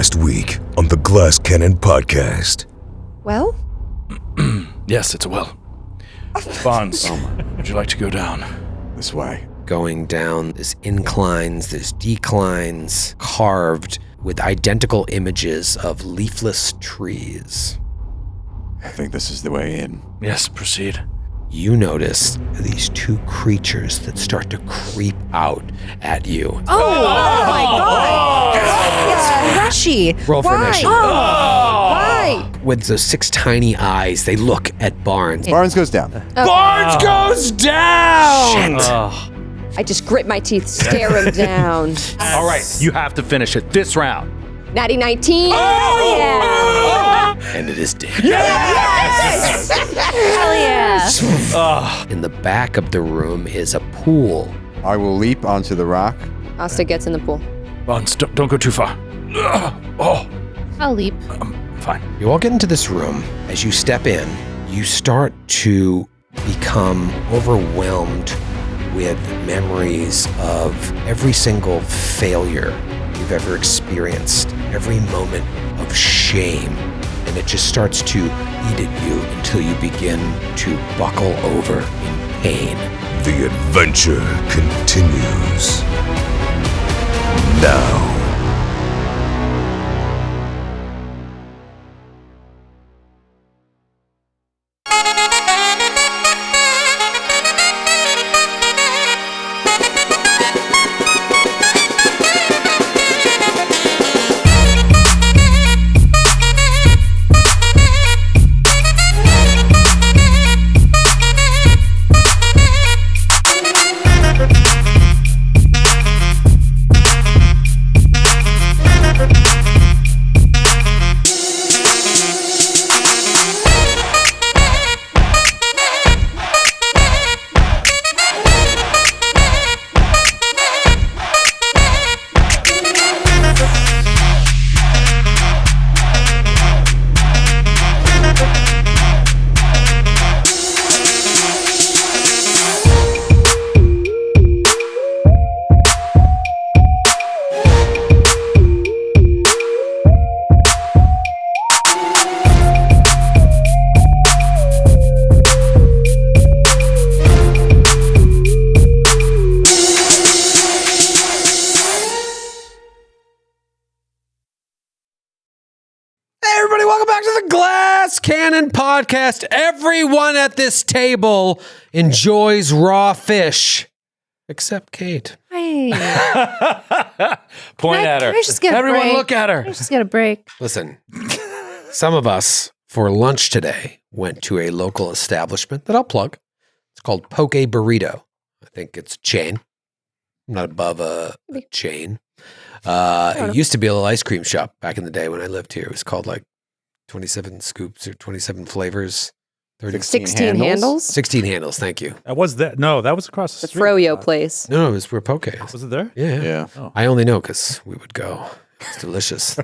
last week on the Glass Cannon podcast. Well? Yes, it's a well. Bonds, would you like to go down? This way. Going down, there's inclines, there's declines, carved with identical images of leafless trees. I think this is the way in. Yes, proceed. You notice these two creatures that start to creep out at you. Oh my god! It's Rushy! Roll for Why? initiative. Why? With those 6 tiny eyes, they look at Barnes. Barnes goes down. Barnes goes down! Shit. I just grit my teeth, stare him down. All right, you have to finish it this round. Natty 19. Oh yeah! And it is dead. Yes! Hell yeah! In the back of the room is a pool. I will leap onto the rock. Asta gets in the pool. Bonds, don't go too far. I'll leap. Fine. You all get into this room. As you step in, you start to become overwhelmed with memories of every single failure you've ever experienced, every moment of shame, and it just starts to eat at you until you begin to buckle over in pain. The adventure continues now. Cannon podcast. Everyone at this table enjoys raw fish, except Kate. Hey. Point at her. Can I just get a Everyone break? look at her. Can I just get a break? Listen, some of us for lunch today went to a local establishment that I'll plug. It's called Poke Burrito. I think it's a chain. I'm not above a chain. It used to be a little ice cream shop back in the day when I lived here. It was called like 27 scoops or 27 flavors. 16 handles? 16 handles, thank you. That was that. No, that was across the The street. Froyo place. No, it was where Poke is. Was it there? Yeah. Yeah. Oh. I only know because we would go. It's delicious.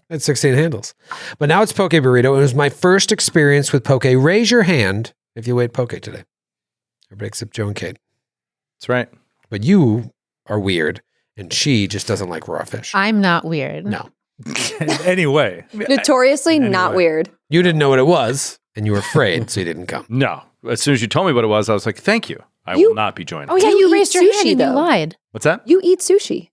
It's 16 handles. But now it's Poke Burrito. It was my first experience with Poke. Raise your hand if you ate Poke today. Everybody except Joe and Kate. That's right. But you are weird, and she just doesn't like raw fish. I'm not weird. No. Anyway. Notoriously not weird. You didn't know what it was, and you were afraid, so you didn't come. No. As soon as you told me what it was, I was like, thank you. I will not be joining. Oh, yeah, You you eat raised your sushi, hand and you though. lied. What's that? You eat sushi.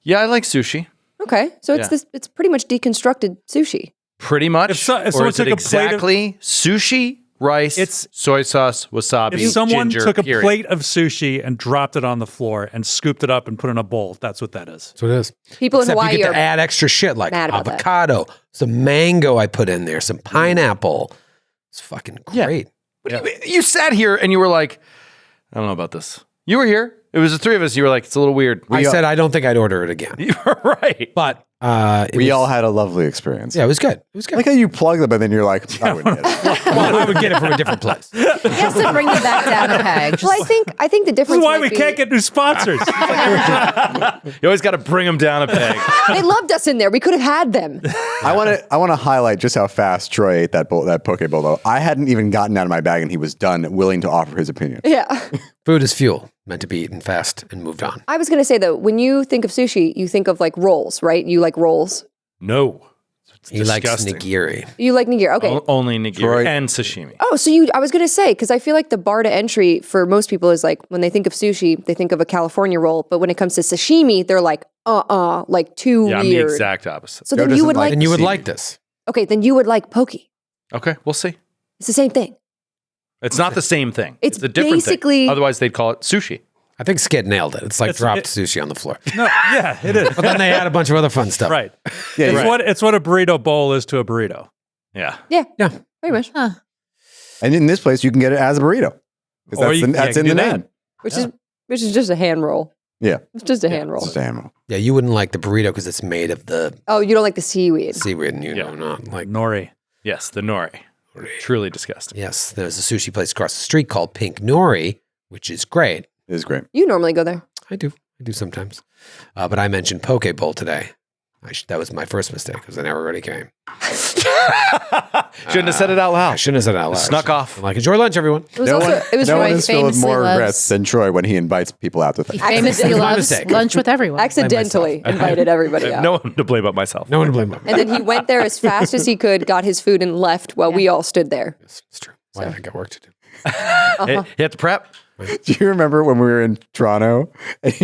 Yeah, I like sushi. Okay. So it's Yeah. it's pretty much deconstructed sushi. Pretty much. If so- if or someone is it took a plate of- exactly sushi, rice, It's- soy sauce, wasabi, If someone ginger, took a period. plate of sushi and dropped it on the floor and scooped it up and put it in a bowl, that's what that is. That's what it is. People Except in Hawaii you get are to add extra shit like mad about that. avocado, some mango I put in there, some pineapple. It's fucking Yeah. great. But you sat here and you were like, I don't know about this. You were here. It was the three of us. You were like, it's a little weird. I said I don't think I'd order it again. You were right. But We all had a lovely experience. Yeah, it was good. It was I good. like how you plugged it, but then you're like, I wouldn't get it. Well, I would get it from a different place. He has to bring you back down a peg. Well, I think the This difference is why might we be can't get new sponsors. You always got to bring them down a peg. they loved us in there. We could have had them. I want to highlight just how fast Troy ate that poke bowl. Though I hadn't even gotten out of my bag, and he was done, willing to offer his opinion. Yeah. Food is fuel, meant to be eaten fast and moved on. I was going to say though, when you think of sushi, you think of like rolls, right? You like rolls. No. He likes disgusting. nigiri. You like nigiri? Okay. Only nigiri Troy- and sashimi. Oh, so I was going to say, because I feel like the bar to entry for most people is like, when they think of sushi, they think of a California roll. But when it comes to sashimi, they're like, like too Yeah, I'm the weird. exact opposite. So Joe then you doesn't would like, And you would See. like this. okay, then you would like poke. Okay, we'll see. It's the same thing. It's not the same thing. It's a different basically- thing. Otherwise, they'd call it sushi. I think Skid nailed it. It's like It's- dropped it- sushi on the floor. No, yeah, it is. But then they add a bunch of other fun stuff. Right. Yeah, It's right. it's what a burrito bowl is to a burrito. Yeah. Yeah. Yeah. Pretty much. Huh. And in this place, you can get it as a burrito. 'Cause Or That's, you- that's yeah, in the you can do name. Which is just a hand roll. Yeah. It's just a hand roll. It's a hammer. Yeah, you wouldn't like the burrito because it's made of the Oh, you don't like the seaweed. seaweed and Yeah. not like. Nori. Yes, the nori. Truly disgusting. Yes, there's a sushi place across the street called Pink Nori, which is great. It is great. You normally go there. I do sometimes. But I mentioned Poke Bowl today. That was my first mistake because I never really came. Shouldn't have said it out I loud. shouldn't have said it out loud. Snuck off. I'm like, enjoy lunch, everyone. It was also, it was no Roy one is filled with famously more loves- regrets than Troy when he invites people out to He things. famously My loves mistake. lunch with everyone. accidentally invited everybody out. No one to blame but myself. No one to blame. And then he went there as fast as he could, got his food, and left while we all stood there. It's true. Why I got work to do. You have to prep. Do you remember when we were in Toronto and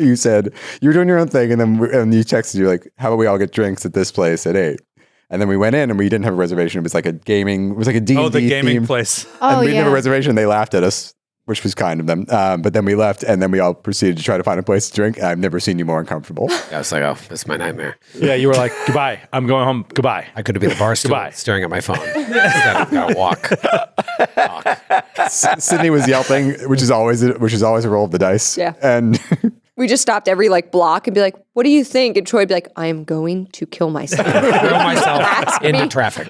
you said you were doing your own thing and then and you texted you like, how about we all get drinks at this place at 8? And then we went in and we didn't have a reservation. It was like a D&D Oh, the gaming theme. place. And Oh, we didn't have a yeah. reservation. They laughed at us, which was kind of them. But then we left and then we all proceeded to try to find a place to drink. I've never seen you more uncomfortable. I was like, oh, this is my nightmare. Yeah, you were like, goodbye. I'm going home. Goodbye. I could have been at the bar stool Goodbye. staring at my phone. Gotta walk. Sydney was yelping, which is always a roll of the dice. Yeah. And We just stopped every block and be like, "What do you think?" And Troy would be like, "I am going to kill myself." Throw myself into traffic.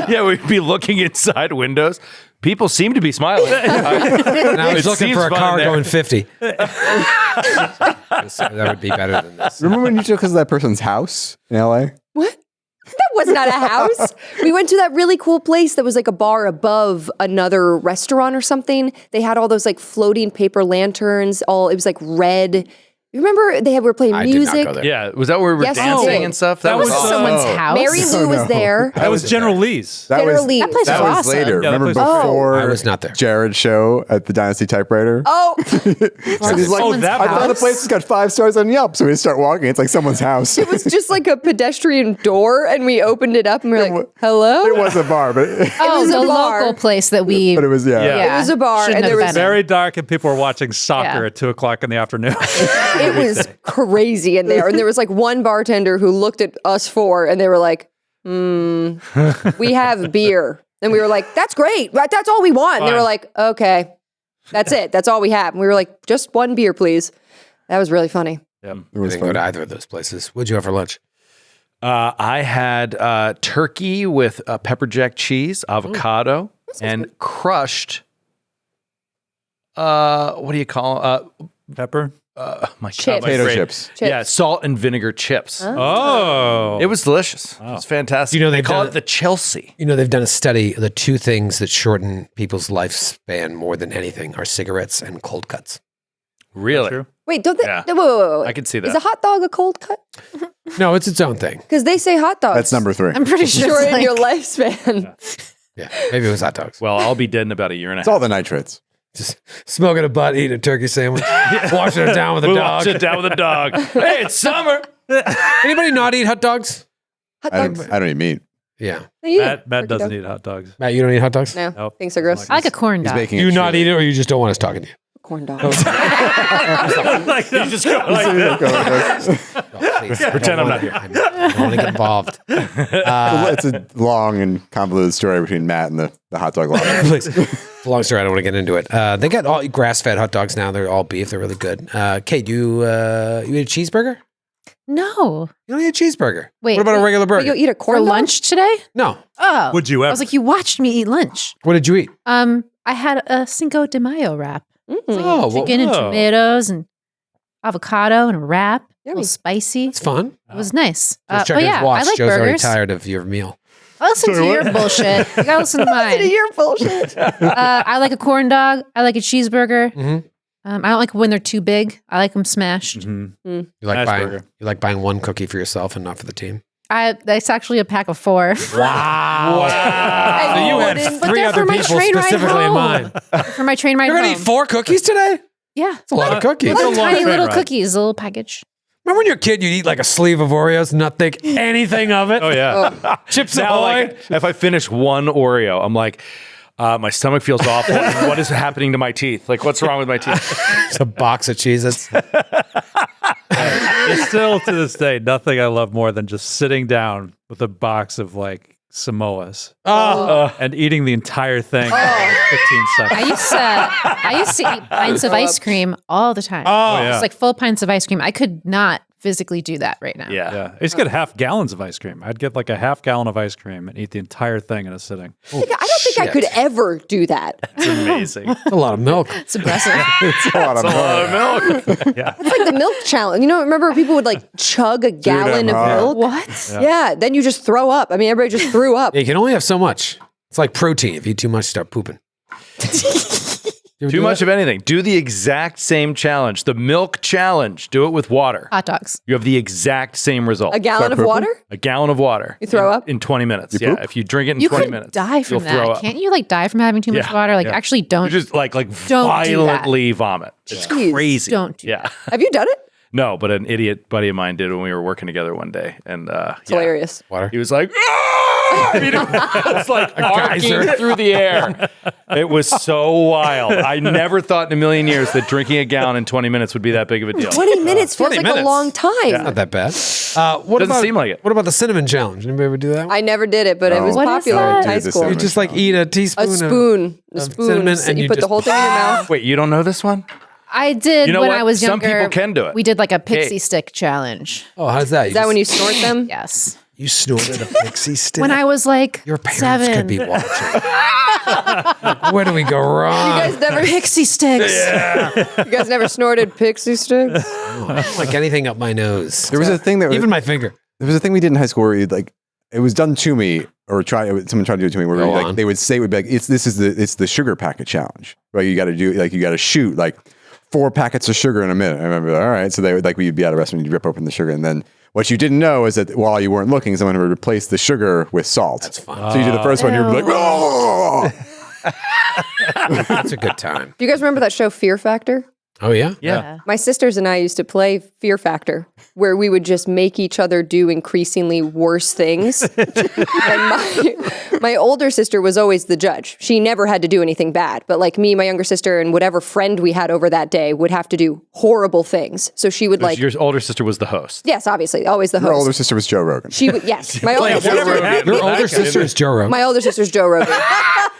Yeah, we'd be looking inside windows. People seem to be smiling. And I was It looking seems for a fun car there. going 50. That would be better than this. remember when you took us to that person's house in LA? What? That was not a house. We went to that really cool place that was like a bar above another restaurant or something. They had all those floating paper lanterns. It was red. You remember they were playing I did not music? go there. Yeah, was that where we were Yes, dancing oh. and stuff? That was someone's house. Mary Lou was there. That was General Lee's. That General was Lee. That place that was was awesome. later. Yeah, that Remember place was great. before I was not there. Jared's show at the Dynasty Typewriter? Oh, And he's like, Oh, that I thought the house? place has got 5 stars on Yelp. So we start walking. It's like someone's house. it was just like a pedestrian door, and we opened it up, and we were like, "Hello." It was a bar, but it Oh, was a the bar. local place that we. but it was Yeah. It was a bar, Shouldn't and there have was been. Very dark, and people were watching soccer Yeah. at 2:00 in the afternoon. it was crazy in there, and there was one bartender who looked at us four, and they were like, "We have beer," and we were like, "That's great, right? That's all we want." And they were Fine. like, "Okay, that's it. That's all we have." And we were like, "Just one beer, please." That was really funny. it I was didn't go fun. to either of those places. What'd you have for lunch? I had turkey with pepper jack cheese, avocado, and crushed. What do you call Pepper. my Chips. God, my Potato brain. chips. Yeah, salt and vinegar chips. Oh. It was delicious. It was fantastic. You know, they they've call done it the Chelsea. You know, they've done a study. The 2 things that shorten people's lifespan more than anything are cigarettes and cold cuts. Really? True. Wait, don't they? Yeah. Wait. I could see Is a that. hot dog a cold cut? No, it's its own thing. Because they say hot dogs. That's number 3. I'm pretty sure. shorten It's your like, lifespan. Yeah, maybe it was hot dogs. Well, I'll be dead in about a year and a It's half. all the nitrates. Just smoking a butt, eating a turkey sandwich, washing it down with a We'll dog. watch it down with a dog. Hey, it's summer. Anybody not eat hot dogs? Hot I dogs. don't eat meat. Yeah. Yeah. Matt Turkey doesn't dog. eat hot dogs. Matt, you don't eat hot dogs? No, Nope. things are gross. I like a corn He's dog. making Do you it not chewy. eat it, or you just don't want us talking to you? Corn dog. You just go like Please, Pretend I'm not here. I don't want to get involved. It's a long and convoluted story between Matt and the hot dog line. Please. It's a long story. I don't want to get into it. They got all grass-fed hot dogs now. They're all beef. They're really good. Kate, you eat a cheeseburger? No. You don't eat a cheeseburger. Wait, What about a regular But burger? you eat a For corn dog? lunch today? No. Oh. Would you ever? I was like, you watched me eat lunch. What did you eat? I had a Cinco de Mayo wrap. Oh, well, Chicken and whoa. tomatoes and avocado and a wrap. A Yummy. little spicy. it's fun. It was nice. Just But checking yeah, his watch. I like Joe's already burgers. tired of your meal. I listen to your bullshit. You gotta listen to mine. You're bullshit. I like a corn dog. I like a cheeseburger. Mhm. I don't like when they're too big. I like them smashed. Mhm. You like Nice buying. burger. You like buying one cookie for yourself and not for the team. That's actually a pack of 4. Wow. So you had But 3 they're other for my people train ride specifically in home. mind. For my train ride You're going to home. eat 4 cookies today? Yeah. That's a lot of cookies. It's a long Tiny train little ride. cookies, a little package. Remember when you're a kid, you'd eat like a sleeve of Oreos and not think anything of it? Oh yeah. Chips Now, Ahoy. like, if I finish one Oreo, I'm like, my stomach feels awful. What is happening to my teeth? Like, what's wrong with my teeth? It's a box of Cheez-Its. It's still to this day nothing I love more than just sitting down with a box of like Samoas and eating the entire thing in like 15 seconds. I used to eat pints of ice cream all the time. Oh, yeah. It's like full pints of ice cream. I could not physically do that right now. Yeah. I used to get half gallons of ice cream. I'd get like a half gallon of ice cream and eat the entire thing in a sitting. I don't think I could ever do that. It's amazing. That's a lot of milk. It's impressive. It's a lot of milk. It's like the milk challenge. You know, remember people would like chug a gallon of milk? What? Yeah, then you just throw up. I mean, everybody just threw up. You can only have so much. It's like protein. If you eat too much, start pooping. Too much of anything. Do the exact same challenge. The milk challenge. Do it with water. Hot dogs. You have the exact same result. A gallon of pooping? water? A gallon of water. You throw up? In 20 minutes. You Yeah. poop? If you drink it in You 20 could minutes, die from you'll throw that. up. Can't you like die from having too much Yeah. water? Like Yeah. actually don't. You just like Don't do that. violently vomit. It's Jeez. crazy. Don't do Yeah. Have you done it? No, but an idiot buddy of mine did when we were working together one day. And It's hilarious. Water. He was like, "Ah!" I mean, it was like arcing through the air. It was so wild. I never thought in a million years that drinking a gallon in 20 minutes would be that big of a deal. 20 minutes feels 20 like a minutes. long time. Not that bad. What Doesn't about, seem like it. What about the cinnamon challenge? Anybody ever do that? I never did it, but it was What is popular that? in high Dude, the school. You cinnamon just like eat a teaspoon. A spoon. A of spoon. cinnamon So and you you put the just- whole thing in your mouth. Wait, you don't know this one? I did You know when what? I was Some younger. people can do it. We did like a pixie Okay. stick challenge. Oh, how's that? Is that when you snort them? Yes. You snorted a pixie stick? When I was like Your parents 7. could be watching. Like, where do we go wrong? You guys never Pixie sticks. You guys never snorted pixie sticks? I don't like anything up my nose. There was a thing that Even my finger. there was a thing we did in high school where you'd like it was done to me or someone tried to do it to me where Go like on. they would say it would be like it's the sugar packet challenge. Right? You got to do like you got to shoot like 4 packets of sugar in a minute. I remember, all right. So they would like we'd be at a restaurant, you'd rip open the sugar, and then what you didn't know is that while you weren't looking, someone would replace the sugar with salt. That's fun. So you do the first one, you'd be like, oh! That's a good time. Do you guys remember that show Fear Factor? Oh, yeah? Yeah. My sisters and I used to play Fear Factor, where we would just make each other do increasingly worse things. And my older sister was always the judge. She never had to do anything bad. But like me, my younger sister, and whatever friend we had over that day would have to do horrible things. So she would like, Your older sister was the host. yes, obviously, always the Your older host. sister was Joe Rogan. She would, yes. My older whatever sister, happened. Your older sister is Joe Rogan. my older sister's Joe Rogan.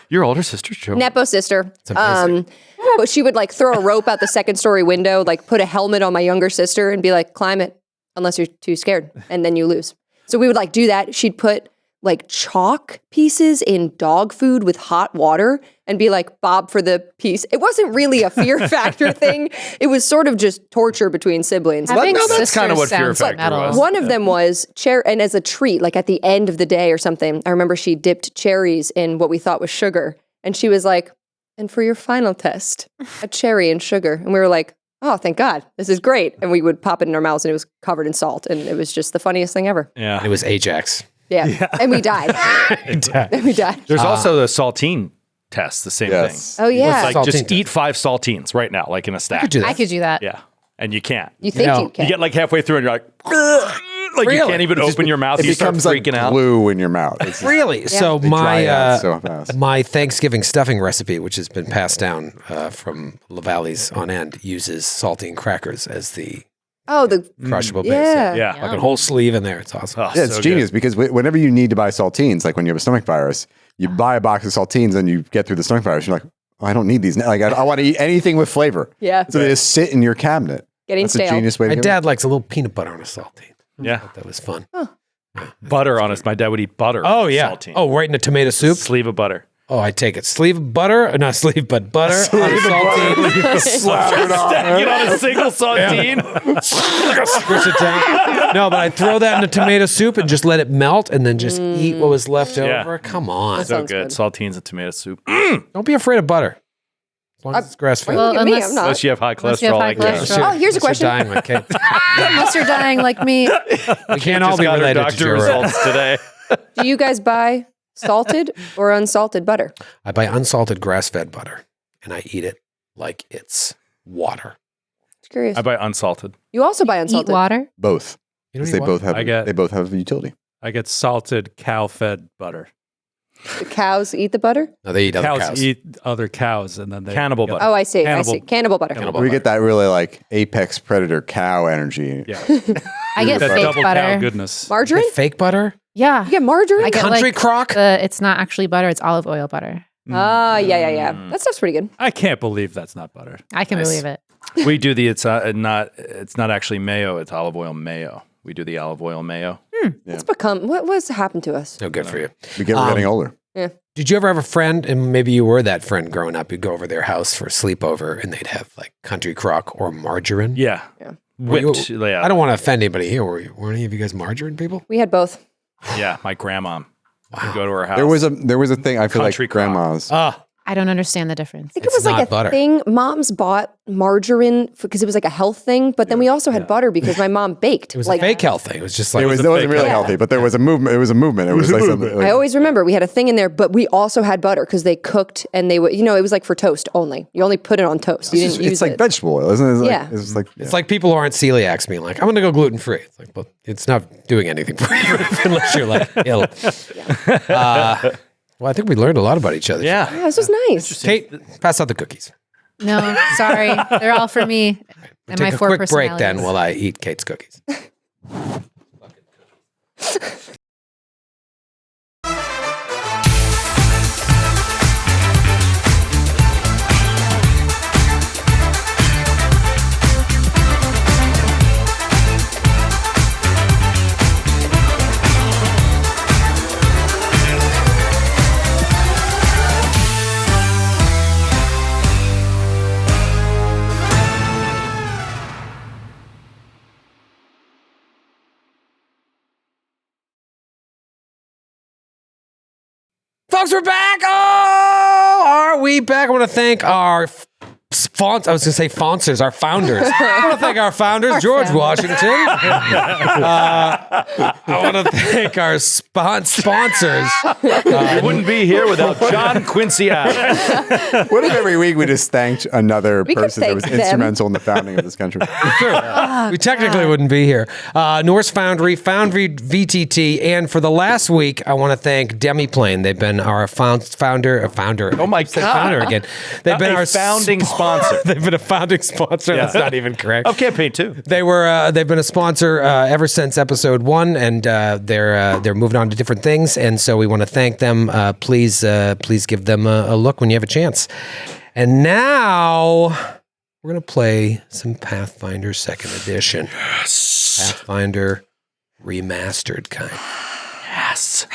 Your older sister's Joe. Nepo sister. amazing. But she would like throw a rope out the second story window, like put a helmet on my younger sister and be like, climb it unless you're too scared. And then you lose. So we would like do that. She'd put like chalk pieces in dog food with hot water and be like, bob for the piece. It wasn't really a Fear Factor thing. It was sort of just torture between siblings. Having no, that's sisters kinda what Fear sounds like Factor metal. was. One of them was and as a treat, like at the end of the day or something, I remember she dipped cherries in what we thought was sugar. And she was like, and for your final test, a cherry and sugar. And we were like, oh, thank God, this is great. And we would pop it in our mouths and it was covered in salt. And it was just the funniest thing ever. Yeah. It was Ajax. Yeah. And we died. And we died. There's also the saltine test, the same Yes. thing. Oh, yeah. It's like just Saltine eat 5 saltines right now, like in a stack. I could do that. I could do that. Yeah. And you can't. You think No. you can. You get like halfway through and you're like, like you Really? can't even open your mouth. It You start becomes like freaking out. glue in your mouth. It's just- Really? So they dry out so my fast. my Thanksgiving stuffing recipe, which has been passed down from Lavalle's on end, uses saltine crackers as the Oh, the crushable base. yeah. Yeah. Like a whole sleeve in there. It's awesome. Oh, Yeah, it's so genius because whenever you need to buy saltines, like when you have a stomach virus, you buy a box of saltines and you get through the stomach virus. You're like, oh, I don't need these. Like, I want to eat anything with flavor. Yeah. So they just sit in your cabinet. Getting That's stale. a genius way to My do dad likes a little peanut butter on a saltine. good. Yeah. That was fun. Butter on it. My dad would eat butter. Oh on yeah. Saltine. Oh, right in a tomato soup. Sleeve of butter. Oh, I take it. Sleeve of butter, not sleeve, but butter on a saltine. Slap it off. Get on a single saltine. Squish it down. No, but I throw that in the tomato soup and just let it melt, and then just eat what was left Yeah. over. Come on, That So sounds good. good. Saltines and tomato soup. don't be afraid of butter. As long as it's grass-fed. Well, look at me, unless- I'm not. Unless you have high Unless you have cholesterol high like that. cholesterol. Oh, here's a question. Dying like Kate. Unless you're dying like me. We can't all Just be got our related to doctor Joe Rogan. results today. Do you guys buy salted or unsalted butter? I buy unsalted grass-fed butter, and I eat it like it's water. Just curious. I buy unsalted. You also buy Eat unsalted. water. Both. You don't Because eat they water? both have I get- they both have utility. I get salted cow-fed butter. The cows eat the butter? No, they eat other cows. eat other cows, and then they Cannibal get- butter. Oh, I see. Cannibal- I see. Cannibal butter. Cannibal We butter. get that really like apex predator cow energy. Yeah, I get that fake double cow butter. goodness. Margarine? Get fake butter? Yeah. You get margarine? I get Country like crock? it's not actually butter, it's olive oil butter. Ah, yeah. That stuff's pretty good. I can't believe that's not butter. I can believe it. We do the it's not actually mayo, it's olive oil mayo. We do the olive oil mayo. It's become, what's happened to us? No good for you. We're getting older. Did you ever have a friend, and maybe you were that friend growing up, you'd go over their house for a sleepover, and they'd have like country crock or margarine? Yeah. Were you- Whipped. Yeah. I don't want to offend anybody here. Were any of you guys margarine people? We had both. Yeah, my grandma. Wow. Go to her house. There was a thing I feel Country like crock. grandmas. I don't understand the difference. I think It's it was like not a butter. thing. Moms bought margarine because it was like a health thing, but then we also had butter because my mom baked. It was like a fake health thing. It was just like It wasn't really health. healthy, but there was a movement. It was a movement. It was like something. I always remember we had a thing in there, but we also had butter because they cooked and they would, it was like for toast only. You only put it on toast. You didn't use it's like it. vegetable oil, isn't it? It's like, Yeah. It's just like It's like people who aren't celiacs being like, I'm going to go gluten free. It's like, well, it's not doing anything for you unless you're like ill. Well, I think we learned a lot about each other. Yeah. Yeah, this was nice. Kate, pass out the cookies. No, sorry. They're all for me and my Take a four quick break then personalities. while I eat Kate's cookies. Folks, we're back. Oh, are we back? I want to thank our sponsors. I was going to say sponsors, our founders. I want to thank our founders, George Washington. I want to thank our sponsors. We wouldn't be here without John Quincy Adams. what if every week we just thanked another We could person that thank was them. instrumental in the founding of this country? We technically wouldn't be here. Norse Foundry, Foundry VTT, and for the last week, I want to thank Demiplane. They've been our founder. Oh my Said God. founder again. They've been A our founding sponsor. They've been a founding sponsor. That's not even correct. Of Campaign 2. They've been a sponsor ever since episode 1, and they're moving on to different things. And so we want to thank them. Please give them a look when you have a chance. And now we're gonna play some Pathfinder Second Edition. Yes. Pathfinder remastered kind. Yes.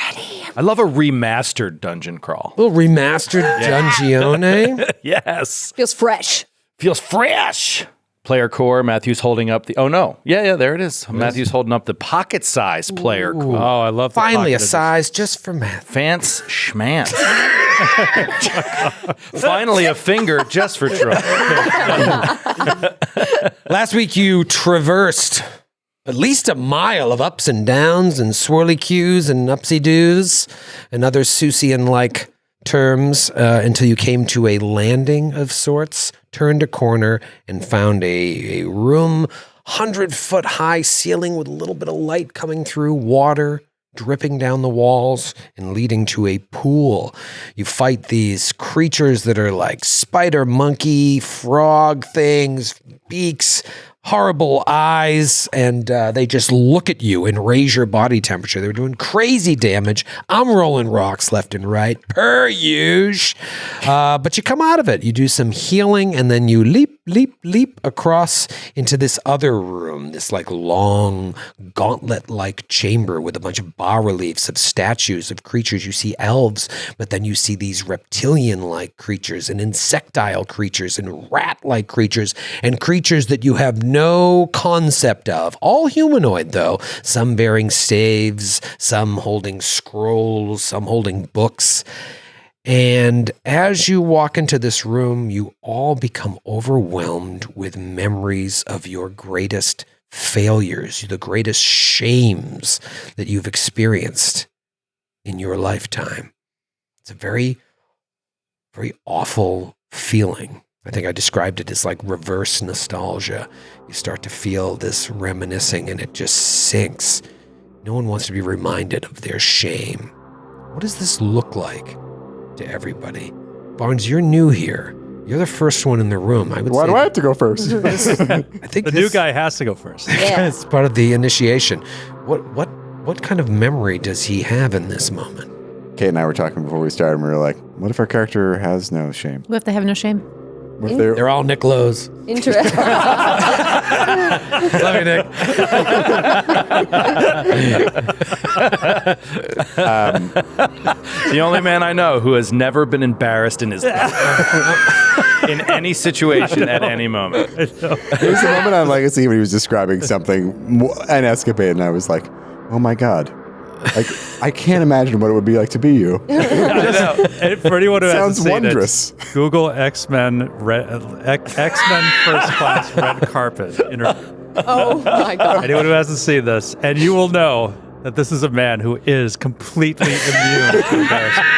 I love a remastered dungeon crawl. A little remastered Dungeone. Yes. Feels fresh. Feels fresh. Player core, Matthew's holding up the, oh no. Yeah, there it is. Matthew's holding up the pocket-sized player core. Oh, I love the Finally, a pocket size just for math. Fance schmance. Finally, a finger just for Troy. Last week, you traversed at least a mile of ups and downs and swirly cues and upsy-doos and other Seussian-like terms until you came to a landing of sorts, turned a corner, and found a room, 100-foot high ceiling with a little bit of light coming through, water dripping down the walls and leading to a pool. You fight these creatures that are like spider, monkey, frog things, beaks, horrible eyes, and they just look at you and raise your body temperature. They're doing crazy damage. I'm rolling rocks left and right, per usual. But you come out of it. You do some healing, and then you leap across into this other room, this like long gauntlet-like chamber with a bunch of bas-reliefs of statues of creatures. You see elves, but then you see these reptilian-like creatures and insectile creatures and rat-like creatures and creatures that you have no concept of. All humanoid, though. Some bearing staves, some holding scrolls, some holding books. And as you walk into this room, you all become overwhelmed with memories of your greatest failures, the greatest shames that you've experienced in your lifetime. It's a very, very awful feeling. I think I described it as like reverse nostalgia. You start to feel this reminiscing and it just sinks. No one wants to be reminded of their shame. What does this look like to everybody? Barnes, you're new here. You're the first one in the room. Why do I have to go first? I think The new guy has to go first. Yeah. it's part of the initiation. What kind of memory does he have in this moment? Kate and I were talking before we started, and we were like, what if our character has no shame? What if they have no shame? What if they're They're all Nick Lowe's. Interesting. Love you, Nick. The only man I know who has never been embarrassed in his life. In any situation at any moment. There was a moment on Legacy when he was describing something, an escapade, and I was like, oh my God. Like, I can't imagine what it would be like to be you. And for anyone who hasn't Sounds seen wondrous. it, Google X-Men First Class Red Carpet interview. Oh my God. Anyone who hasn't seen this, and you will know that this is a man who is completely immune to embarrassment.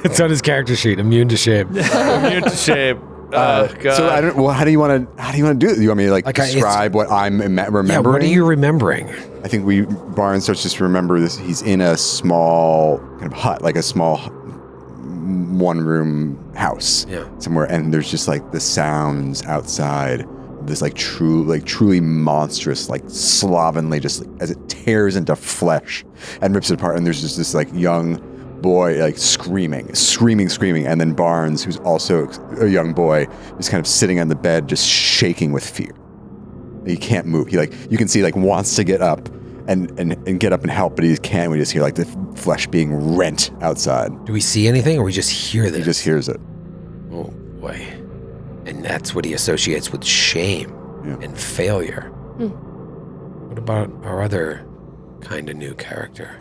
It's on his character sheet. Immune to shame. Immune to shame. Oh, God. So I don't. Well, how do you want to do it? You want me to like describe what I'm remembering? Yeah, what are you remembering? I think Barnes starts just to remember this. He's in a small kind of hut, like a small one-room house somewhere, and there's just like the sounds outside. This like truly monstrous, like slovenly, just as it tears into flesh and rips it apart. And there's just this like young boy like screaming, and then Barnes, who's also a young boy, is kind of sitting on the bed, just shaking with fear. He can't move. You can see wants to get up and get up and help, but he can't. We just hear like the flesh being rent outside. Do we see anything, or we just hear this? He just hears it. Oh boy. And that's what he associates with shame and failure. What about our other kind of new character?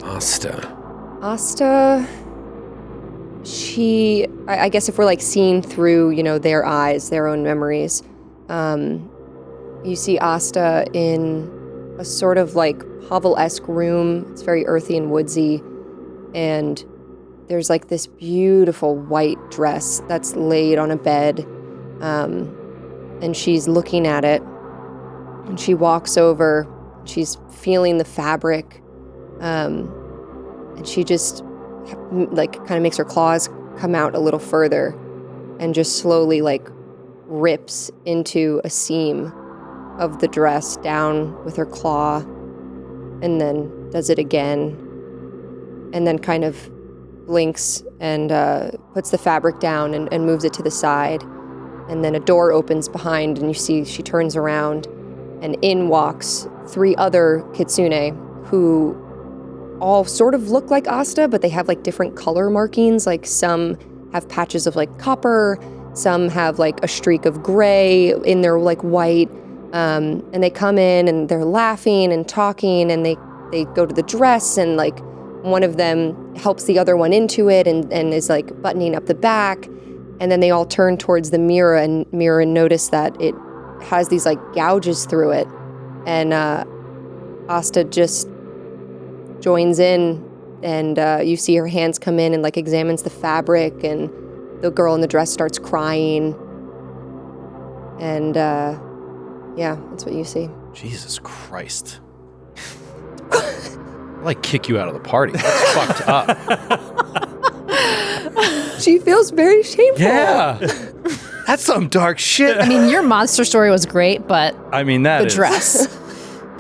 Asta, I guess if we're like seeing through, their eyes, their own memories, you see Asta in a sort of like hovel-esque room. It's very earthy and woodsy, and there's like this beautiful white dress that's laid on a bed, and she's looking at it, and she walks over, she's feeling the fabric, and she just kind of makes her claws come out a little further and just slowly rips into a seam of the dress down with her claw, and then does it again, and then kind of blinks and puts the fabric down and moves it to the side. And then a door opens behind, and you see she turns around, and in walks 3 other kitsune who all sort of look like Asta, but they have different color markings. Some have patches of copper, some have a streak of gray in their white, and they come in and they're laughing and talking, and they go to the dress, and one of them helps the other one into it and is buttoning up the back, and then they all turn towards the mirror and notice that it has these gouges through it, and Asta just joins in, and you see her hands come in and examines the fabric, and the girl in the dress starts crying, and that's what you see. Jesus Christ. I kick you out of the party. That's fucked up. She feels very shameful. Yeah. That's some dark shit. I mean, your monster story was great, but that the dress.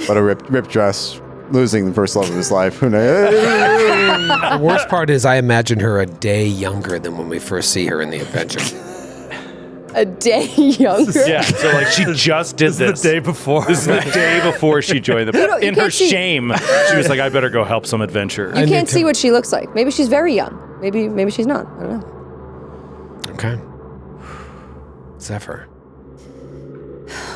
But a ripped dress, losing the first love of his life. Who knows? The worst part is I imagine her a day younger than when we first see her in the adventure. A day younger. Yeah, so she just did this. The day before. This is the day before she joined the... In her shame, she was like, I better go help some adventure. You can't see what she looks like. Maybe she's very young. Maybe she's not. I don't know. Okay. Zephyr.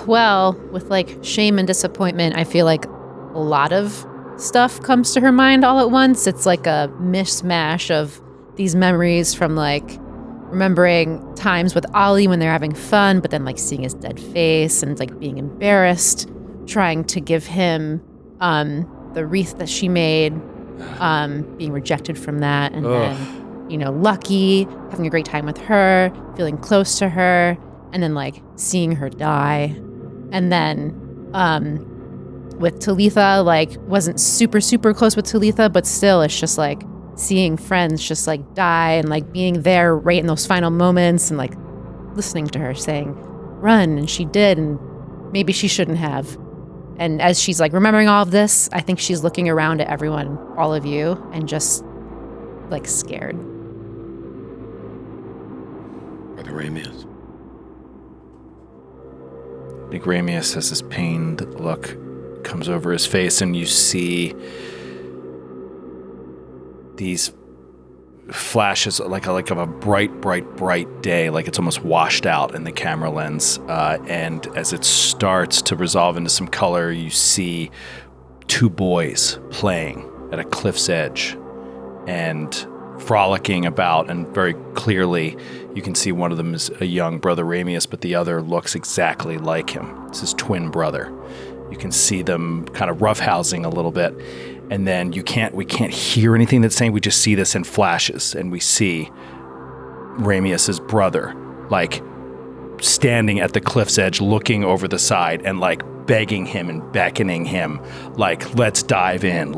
Well, with shame and disappointment, I feel like a lot of stuff comes to her mind all at once. It's like a mishmash of these memories from like remembering times with Ollie when they're having fun, but then like seeing his dead face and like being embarrassed, trying to give him the wreath that she made, being rejected from that, and then, you know, Lucky, having a great time with her, feeling close to her, and then like seeing her die. And then with Talitha, like wasn't super close with Talitha, but still it's just like seeing friends just like die and like being there right in those final moments and like listening to her saying run, and she did, and maybe she shouldn't have. And as she's like remembering all of this, I think she's looking around at everyone, all of you, and just like scared. Brother Ramius. I think Ramius has this pained look comes over his face, and you see these flashes like of a bright day, like it's almost washed out in the camera lens. And as it starts to resolve into some color, you see two boys playing at a cliff's edge and frolicking about, and very clearly you can see one of them is a young Brother Ramius, but the other looks exactly like him. It's his twin brother. You can see them kind of roughhousing a little bit, and then we can't hear anything that's saying. We just see this in flashes, and we see Ramius's brother like standing at the cliff's edge, looking over the side and like begging him and beckoning him, like, let's dive in,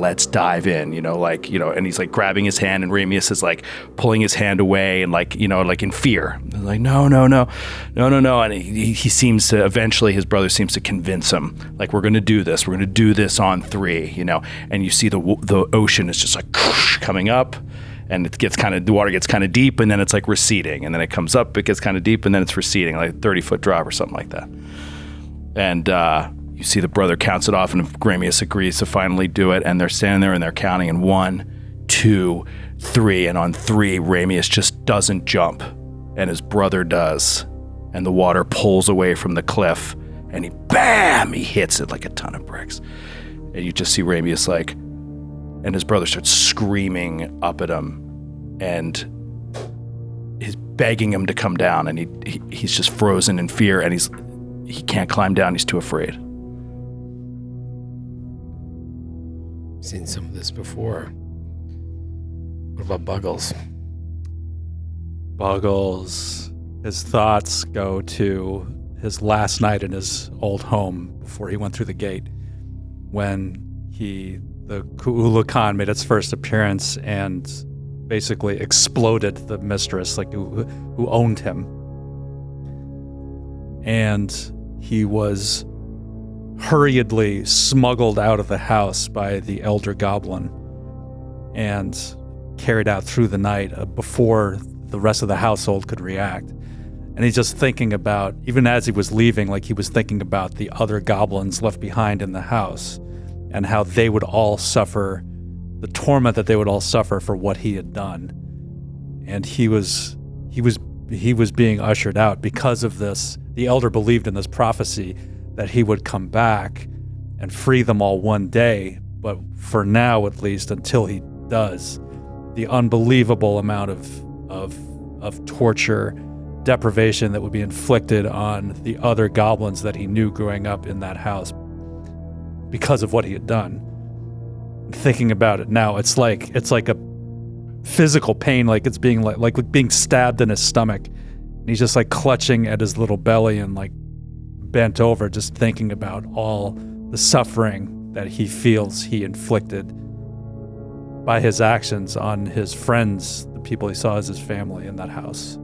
you know, like, you know, and he's like grabbing his hand, and Ramius is like pulling his hand away and like, you know, like in fear, like, no. And he seems to, eventually his brother seems to convince him, like, we're going to do this on 3, you know, and you see the ocean is just like coming up, and the water gets kind of deep, and then it's like receding, and then it comes up, it gets kind of deep, and then it's receding, like a 30-foot drop or something like that. And you see the brother counts it off, and Ramius agrees to finally do it, and they're standing there and they're counting, and 1, 2, 3, and on 3, Ramius just doesn't jump, and his brother does, and the water pulls away from the cliff, and he hits it like a ton of bricks, and you just see Ramius like, and his brother starts screaming up at him, and he's begging him to come down, and he's just frozen in fear, and he can't climb down. He's too afraid. Seen some of this before. What about Buggles? Buggles, his thoughts go to his last night in his old home before he went through the gate, when the Ku'ula Khan made its first appearance and basically exploded the mistress, like who owned him. And he was hurriedly smuggled out of the house by the elder goblin and carried out through the night before the rest of the household could react. And he's just thinking about, even as he was leaving, like he was thinking about the other goblins left behind in the house and how they would all suffer, the torment that they would all suffer for what he had done. And he was being ushered out because of this. The elder believed in this prophecy that he would come back and free them all one day, but for now, at least, until he does, the unbelievable amount of torture, deprivation that would be inflicted on the other goblins that he knew growing up in that house because of what he had done. Thinking about it now, it's like a physical pain, like it's being like being stabbed in his stomach. And he's just like clutching at his little belly and like bent over, just thinking about all the suffering that he feels he inflicted by his actions on his friends, the people he saw as his family in that house.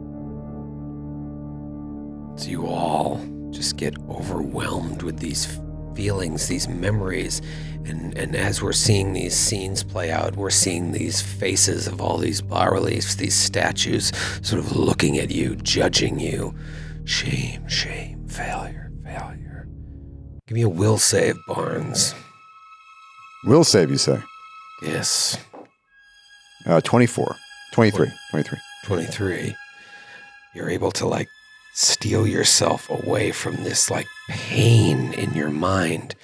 So you all just get overwhelmed with these feelings, these memories, and as we're seeing these scenes play out, we're seeing these faces of all these bas-reliefs, these statues sort of looking at you, judging you. Shame, shame, failure. Give me a will save, Barnes. Will save, you say? Yes. 24. 23. 23. You're able to like steal yourself away from this like pain in your mind.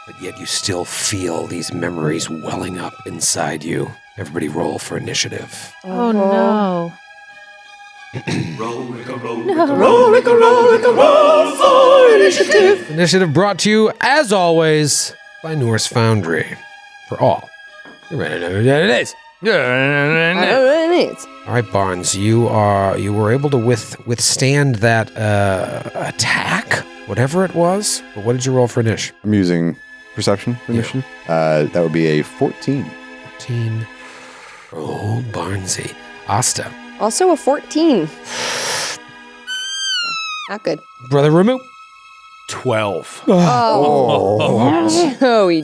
but yet you still feel these memories welling up inside you. Everybody roll for initiative. Oh no. Initiative brought to you, as always, by Norse Foundry. For all. You're ready to All right, Barnes, you were able to withstand that attack, whatever it was. But what did you roll for initiative? I'm using perception for initiative. That would be a 14. 14. Oh, Barnesy. Asta. Also a 14. Not good. Brother Ramu. 12. Oh, Joey,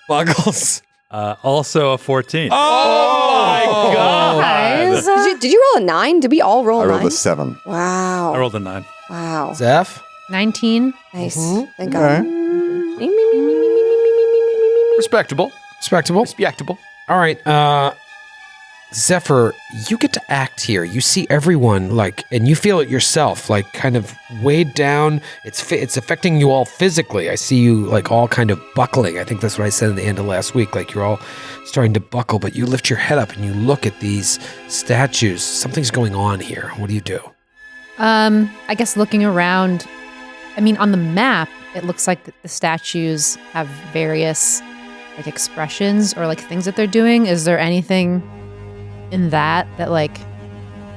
Buggles. Also a 14. My God. Guys. Did you roll a 9? Did we all roll I a 9? rolled a 7. Wow. I rolled a 9. Wow. Zeph. 19. Nice. Mhm. Thank God. Respectable. Respectable. All right, Zephyr, you get to act here. You see everyone, and you feel it yourself, kind of weighed down. It's affecting you all physically. I see you, all kind of buckling. I think that's what I said at the end of last week. You're all starting to buckle, but you lift your head up and you look at these statues. Something's going on here. What do you do? I guess looking around, on the map, it looks like the statues have various expressions or things that they're doing. Is there anything in that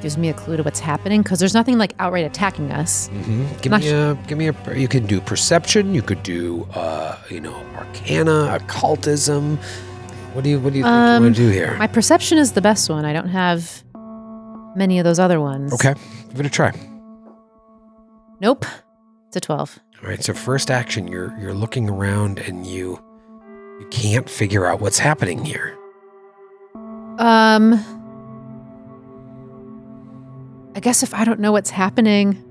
gives me a clue to what's happening? Because there's nothing outright attacking us. Mm-hmm. Give me a. You can do perception. You could do arcana, occultism. What do you think you want to do here? My perception is the best one. I don't have many of those other ones. Okay, give it a try. Nope. It's a 12. All right. So first action, you're looking around and you can't figure out what's happening here. I guess if I don't know what's happening,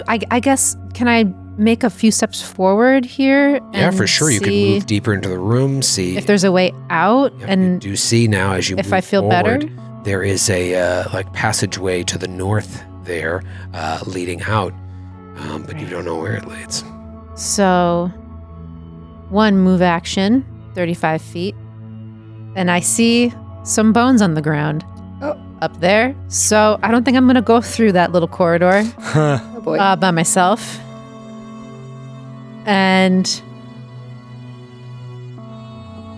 I guess, can I make a few steps forward here? Yeah, and for sure. You can see move deeper into the room, see if there's a way out. Yeah, And you do see now as you if move I feel forward, better? there is a passageway to the north there, leading out, but you don't know where it leads. So, one move action, 35 feet, and I see some bones on the ground up there. So I don't think I'm going to go through that little corridor Oh boy. by myself. And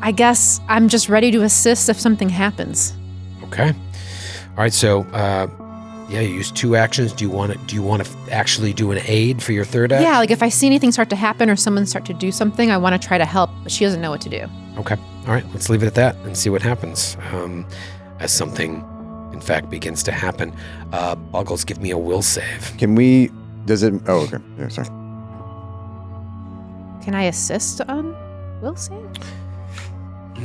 I guess I'm just ready to assist if something happens. Okay. All right. So, you use 2 actions. Do you want to actually do an aid for your third action? Yeah, if I see anything start to happen or someone start to do something, I want to try to help, but she doesn't know what to do. Okay. All right. Let's leave it at that and see what happens. As something, in fact, begins to happen. Buggles, give me a will save. Does it? Oh, okay. Yeah, sorry. Can I assist on will save? I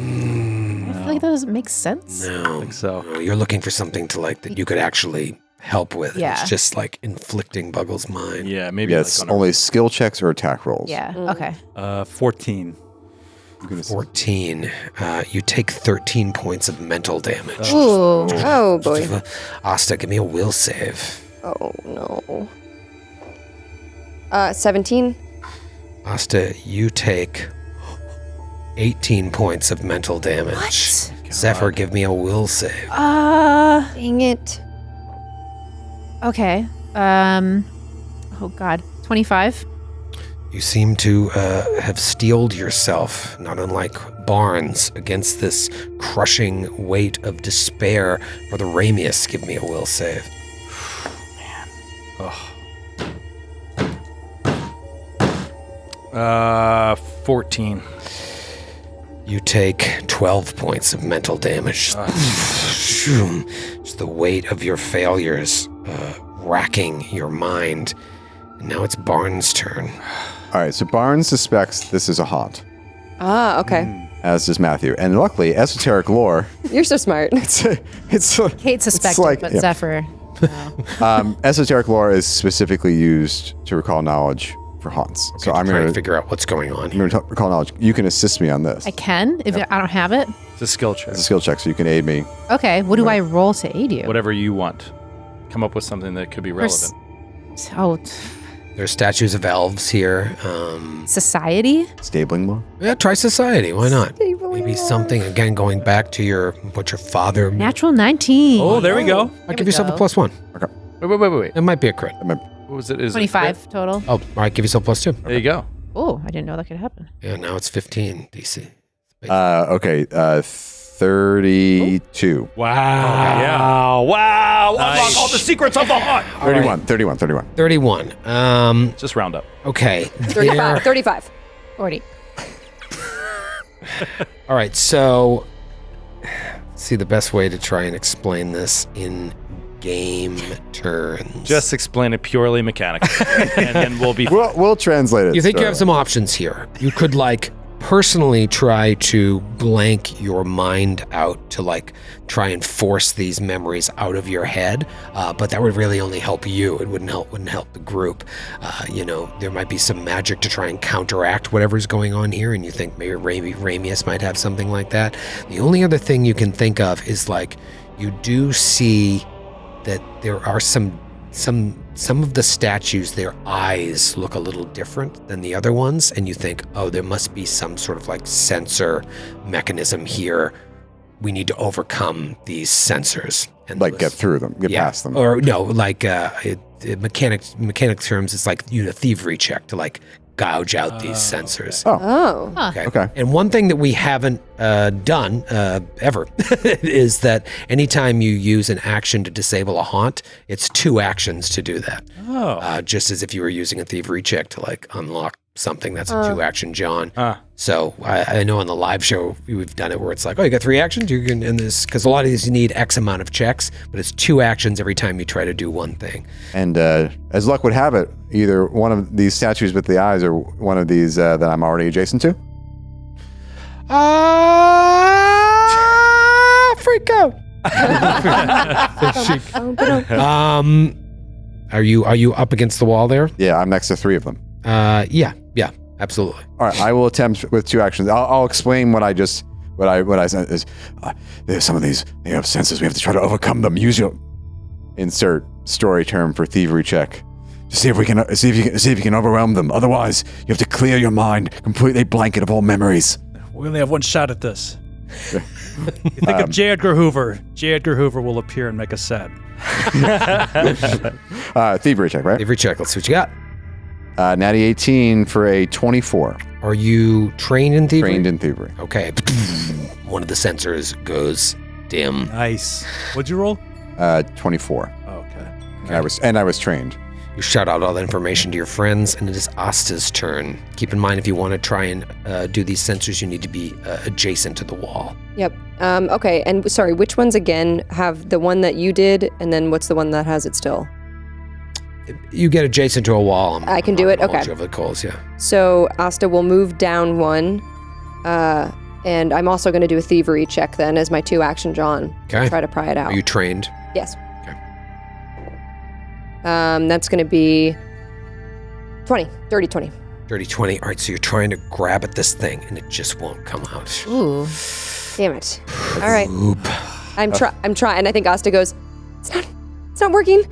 feel like that doesn't make sense. No. I think so. No, you're looking for something to that you could actually help with. Yeah. It's just inflicting Buggles' mind. Yeah, maybe. Yes, only skill checks or attack rolls. Yeah, okay. 14. 14. You take 13 points of mental damage. Ooh. Oh boy. Asta, give me a will save. Oh no. 17. Asta, you take 18 points of mental damage. What? Zephyr, give me a will save. Dang it. Okay. Oh God. 25. You seem to have steeled yourself, not unlike Barnes, against this crushing weight of despair. For the Ramius, give me a will save. 14. You take 12 points of mental damage. Just the weight of your failures racking your mind. And now it's Barnes' turn. All right, so Barnes suspects this is a haunt, Ah, okay. as does Matthew. And luckily, esoteric lore, You're so smart. it's Kate suspected, but yeah. Zephyr. Esoteric lore is specifically used to recall knowledge for haunts. So I'm Trying going to to figure out what's going on. recall knowledge. You can assist me on this. I can if I don't have it. It's a skill check. It's a skill check, so you can aid me. Okay. What do I roll to aid you? Whatever you want. Come up with something that could be relevant. There's statues of elves here. Society? Stabling law? Yeah, try society. Why not? Maybe something, again, going back to your father. Natural 19. Oh, there we go. I'll give yourself a +1. Okay. Wait. It might be a crit. What was it? Is 25 total. Oh, all right, give yourself +2. There you go. Oh, I didn't know that could happen. Yeah, now it's 15 DC. Okay. 32. Wow. Yeah. Wow. Unlock all the secrets of the heart. 31. 31. Just round up. Okay. 35. 40. All right, so see the best way to try and explain this in game turns. Just explain it purely mechanically, and then we'll be. We'll translate it. You think you have some options here. You could personally try to blank your mind out to try and force these memories out of your head, but that would really only help you. It wouldn't help the group. There might be some magic to try and counteract whatever's going on here, and you think maybe Ramius might have something like that. The only other thing you can think of is you do see that there are some of the statues, their eyes look a little different than the other ones, and you think, oh, there must be some sort of sensor mechanism here. We need to overcome these sensors and get through them, get past them. Or no, mechanic terms, it's thievery check to gouge out these sensors. Oh. Okay. And one thing that we haven't done ever is that anytime you use an action to disable a haunt, it's 2 actions to do that. Oh. Just as if you were using a thievery check to unlock something. That's a 2-action John. So I know on the live show we've done it where it's you got 3 actions. You can in this because a lot of these you need X amount of checks, but it's 2 actions every time you try to do one thing. And as luck would have it, either one of these statues with the eyes or one of these that I'm already adjacent to. Freak out. Are you up against the wall there? Yeah, I'm next to 3 of them. Yeah, absolutely. All right, I will attempt with 2 actions. I'll explain what I said is there's some of these, they have senses. We have to try to overcome them. Use your insert story term for thievery check to see if you can overwhelm them. Otherwise, you have to clear your mind completely blanket of all memories. We only have one shot at this. You think of J. Edgar Hoover. J. Edgar Hoover will appear and make us sad. Thievery check, right? Thievery check. Let's see what you got. Natty 18 for a 24. Are you trained in thievery? Trained in thievery. Okay. One of the sensors goes dim. Nice. What'd you roll? 24. Okay. And I was trained. You shout out all that information to your friends, and it is Asta's turn. Keep in mind, if you want to try and do these sensors, you need to be adjacent to the wall. Yep. Okay, and sorry, which ones again have the one that you did, and then what's the one that has it still? You get adjacent to a wall. I can do it? Okay. Over the coals, yeah. So Asta will move down 1, and I'm also going to do a thievery check then as my 2-action John. Okay. Try to pry it out. Are you trained? Yes. Okay. That's going to be 20. Dirty 20. Dirty 20. All right, so you're trying to grab at this thing, and it just won't come out. Ooh. Damn it. All right. Oop. I'm trying, and I think Asta goes, it's not working.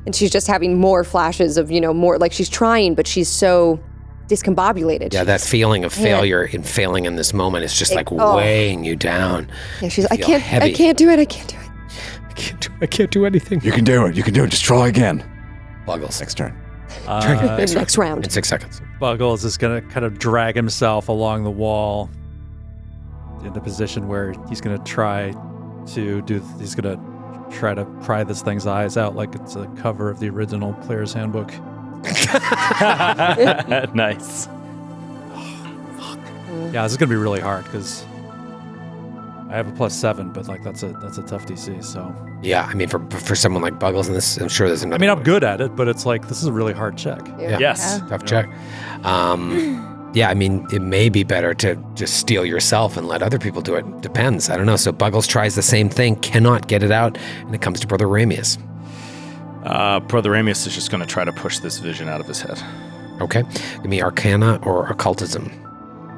And she's just having more flashes of, more, she's trying, but she's so discombobulated. Yeah, that feeling of failure in failing in this moment is just weighing you down. Yeah, she's like, heavy. I can't do it. I can't do anything. You can do it. Just try again. Buggles. Next turn. Next round. In 6 seconds. Buggles is going to kind of drag himself along the wall in the position where he's going to try to pry this thing's eyes out like it's a cover of the original Player's Handbook. Nice. Yeah, this is going to be really hard because I have a +7, but that's a tough DC, so. Yeah, I mean, for someone like Buggles in this, I'm sure there's another. I mean, I'm good at it, but it's this is a really hard check. Yeah. Yes. Tough check. Yeah, I mean, it may be better to just steal yourself and let other people do it. Depends. I don't know. So Buggles tries the same thing, cannot get it out, and it comes to Brother Ramius. Brother Ramius is just going to try to push this vision out of his head. Okay. Give me Arcana or Occultism.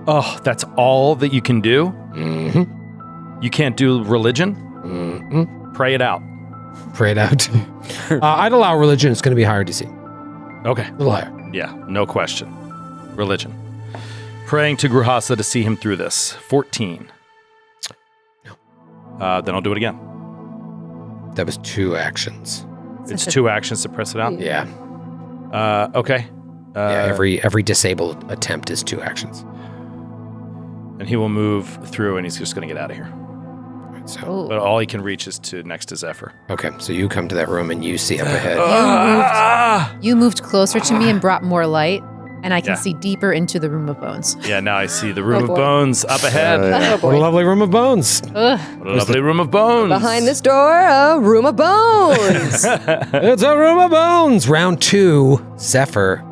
Oh, that's all that you can do? Mm-hmm. You can't do religion? Mm-hmm. Pray it out. Pray it out. I'd allow religion. It's going to be higher DC. Okay. The liar. Yeah, no question. Religion. Praying to Gruhasa to see him through this. 14. No. Then I'll do it again. That was 2 actions. It's 2 actions to press it out? Yeah. Okay. Yeah, every disabled attempt is 2 actions. And he will move through and he's just going to get out of here. So, But all he can reach is to next to Zephyr. okay, so you come to that room and you see up ahead. You moved closer to me and brought more light, and I can Yeah. see deeper into the room of bones. Yeah, now I see the room of boy. bones up ahead. Oh What a boy. lovely room of bones. Ugh. What a lovely room of bones. Behind this door, a room of bones. It's a room of bones. Round 2, Zephyr.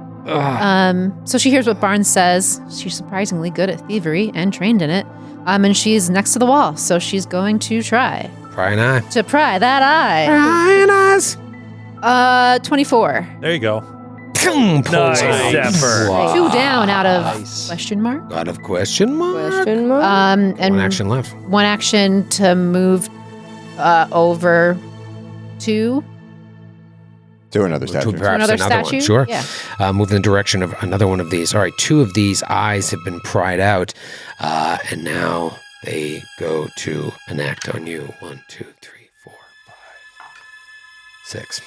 So she hears what Barnes says. She's surprisingly good at thievery and trained in it. And she's next to the wall, so she's going to try Pry an eye. to pry that eye. Pry an eyes. 24. There you go. Nice, Zephyr. 2 down out of question mark. Out of question mark. Question mark? And 1 action left. 1 action to move over to To another statue. Perhaps another another statue. one. Sure. Yeah. Move in the direction of another one of these. All right, 2 of these eyes have been pried out, and now they go to enact on you. 1, 2, 3, 4, 5, 6.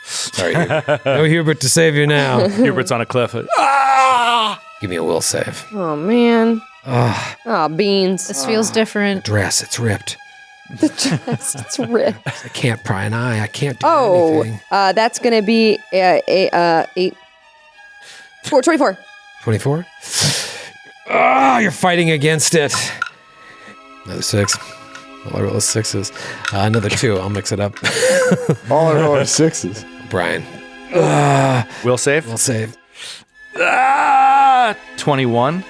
Sorry, no Hubert to save you now. Hubert's on a cliff. Give me a will save. Oh, man. Ah, Oh, beans. This feels different. dress, it's ripped. The chest, it's ripped. I can't pry an eye. I can't do Oh, anything. that's going to be 24. 24? Ah, you're fighting against it. Another 6. All I roll is 6s. Another 2. I'll mix it up. All I roll are 6s. Brian. Will save? Will save. 21.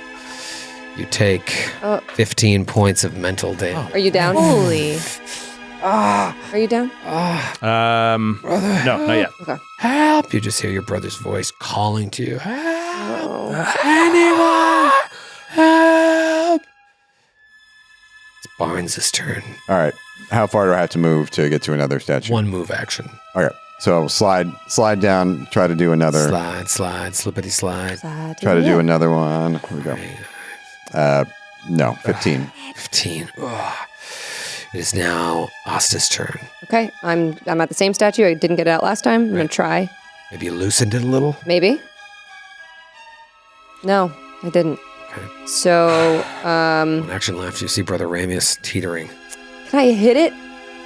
You take 15 points of mental damage. Are you down? Holy. Are you down? No, not yet. Okay. Help! You just hear your brother's voice calling to you. Help! Anyone! Help! It's Barnes' turn. All right. How far do I have to move to get to another statue? 1 move action. Okay. So slide down, try to do another. Slide, slippity slide. Try to do another one. Here we go. No, 15. 15. Ugh. It is now Asta's turn. Okay, I'm at the same statue. I didn't get it out last time. I'm going to try. Maybe you loosened it a little. Maybe. No, I didn't. Okay. So, 1 action left. You see Brother Ramius teetering. can I hit it?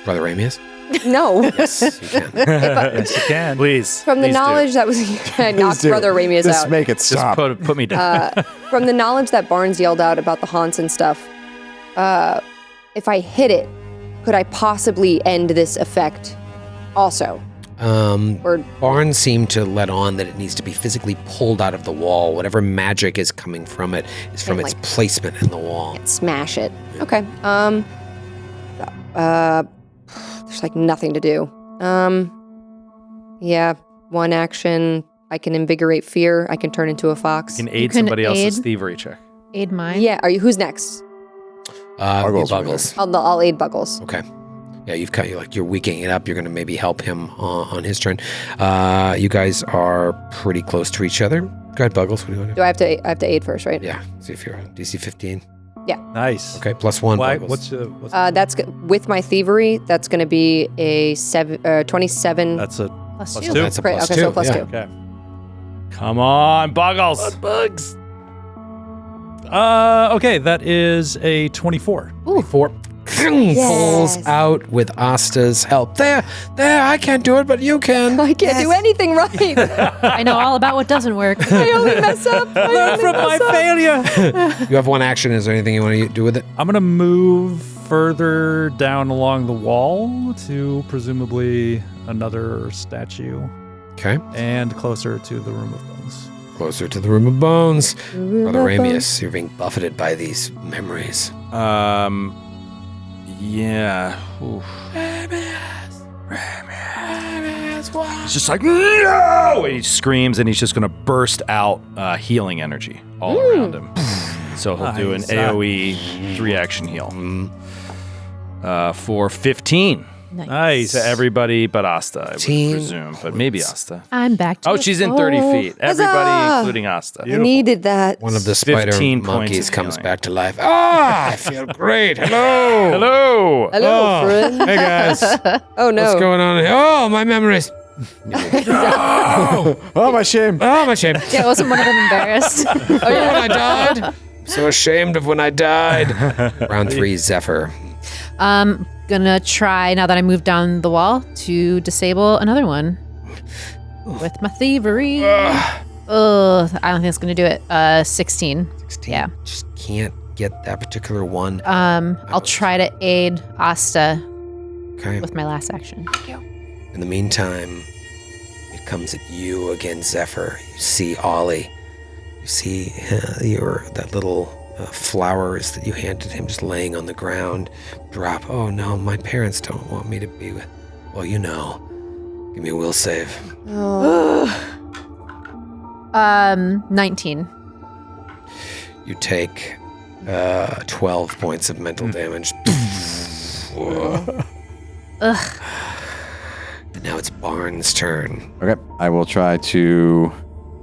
Brother Ramius? No. Yes, you can. Yes, you can. Please. From the please do. knowledge that was, I knocked do. Brother Ramius Just out. make it Just stop. put me down. From the knowledge that Barnes yelled out about the haunts and stuff, if I hit it, could I possibly end this effect also? Or Barnes seemed to let on that it needs to be physically pulled out of the wall. Whatever magic is coming from it is from And, its like, placement in the wall. smash it? Okay. There's like nothing to do. Yeah, 1 action. I can invigorate fear. I can turn into a fox. You can aid can somebody else's aid- thievery check. Aid mine. Yeah, are you? Who's next? Buggles. Buggles. I'll aid Buggles. Okay. Yeah, you're weakening it up. You're going to maybe help him on his turn. You guys are pretty close to each other. Go ahead, Buggles. What do you want to do? Do I have to aid first, right? Yeah. See if you're on DC 15. Nice. Okay, +1. Why? Buggles. What's That's with my thievery. That's going to be a 27. that's a Plus Plus 2. two. That's a Great, plus okay, 2. so plus yeah. 2. okay. Come on, Buggles. Bugs. Okay, that is a 24. 4 pulls out with Asta's help. There, I can't do it, but you can. I can't do anything right. I know all about what doesn't work. I only mess up. Learn from my failure. You have 1 action. Is there anything you want to do with it? I'm gonna move further down along the wall to presumably another statue Okay. and closer to the room of bones. Closer to the room of bones. Brother Ramius, you're being buffeted by these memories. Yeah. Oof. He's just like, no! And he screams, and he's just going to burst out healing energy all around him. So he'll do an Nice. AoE 3-action heal for 15. Nice. To everybody but Asta, I would Team presume. But maybe Asta. I'm back to Oh, the she's in full. 30 feet. Everybody, Huzzah! including Asta. I needed that. One of the spider 15 points monkeys of comes healing. back to life. Ah, I feel great. Hello. Hello! Hello, friend. Hey guys. Oh no. What's going on? Oh, my memories. Oh, my shame. Oh, my shame. Yeah, wasn't one of them embarrassed? Oh, yeah, when I died. So ashamed of when I died. Round 3, Zephyr. Gonna try, now that I moved down the wall, to disable another one. With my thievery. I don't think it's gonna do it. 16. 16. Yeah. Just can't get that particular one. I'll try to aid Asta Okay. with my last action. In the meantime, it comes at you again, Zephyr. You see Ollie. You see that little flowers that you handed him just laying on the ground. Drop. Oh no, my parents don't want me to be with. Well, you know. Give me a will save. 19. You take 12 points of mental damage. Ugh. And now it's Barnes' turn. Okay, I will try to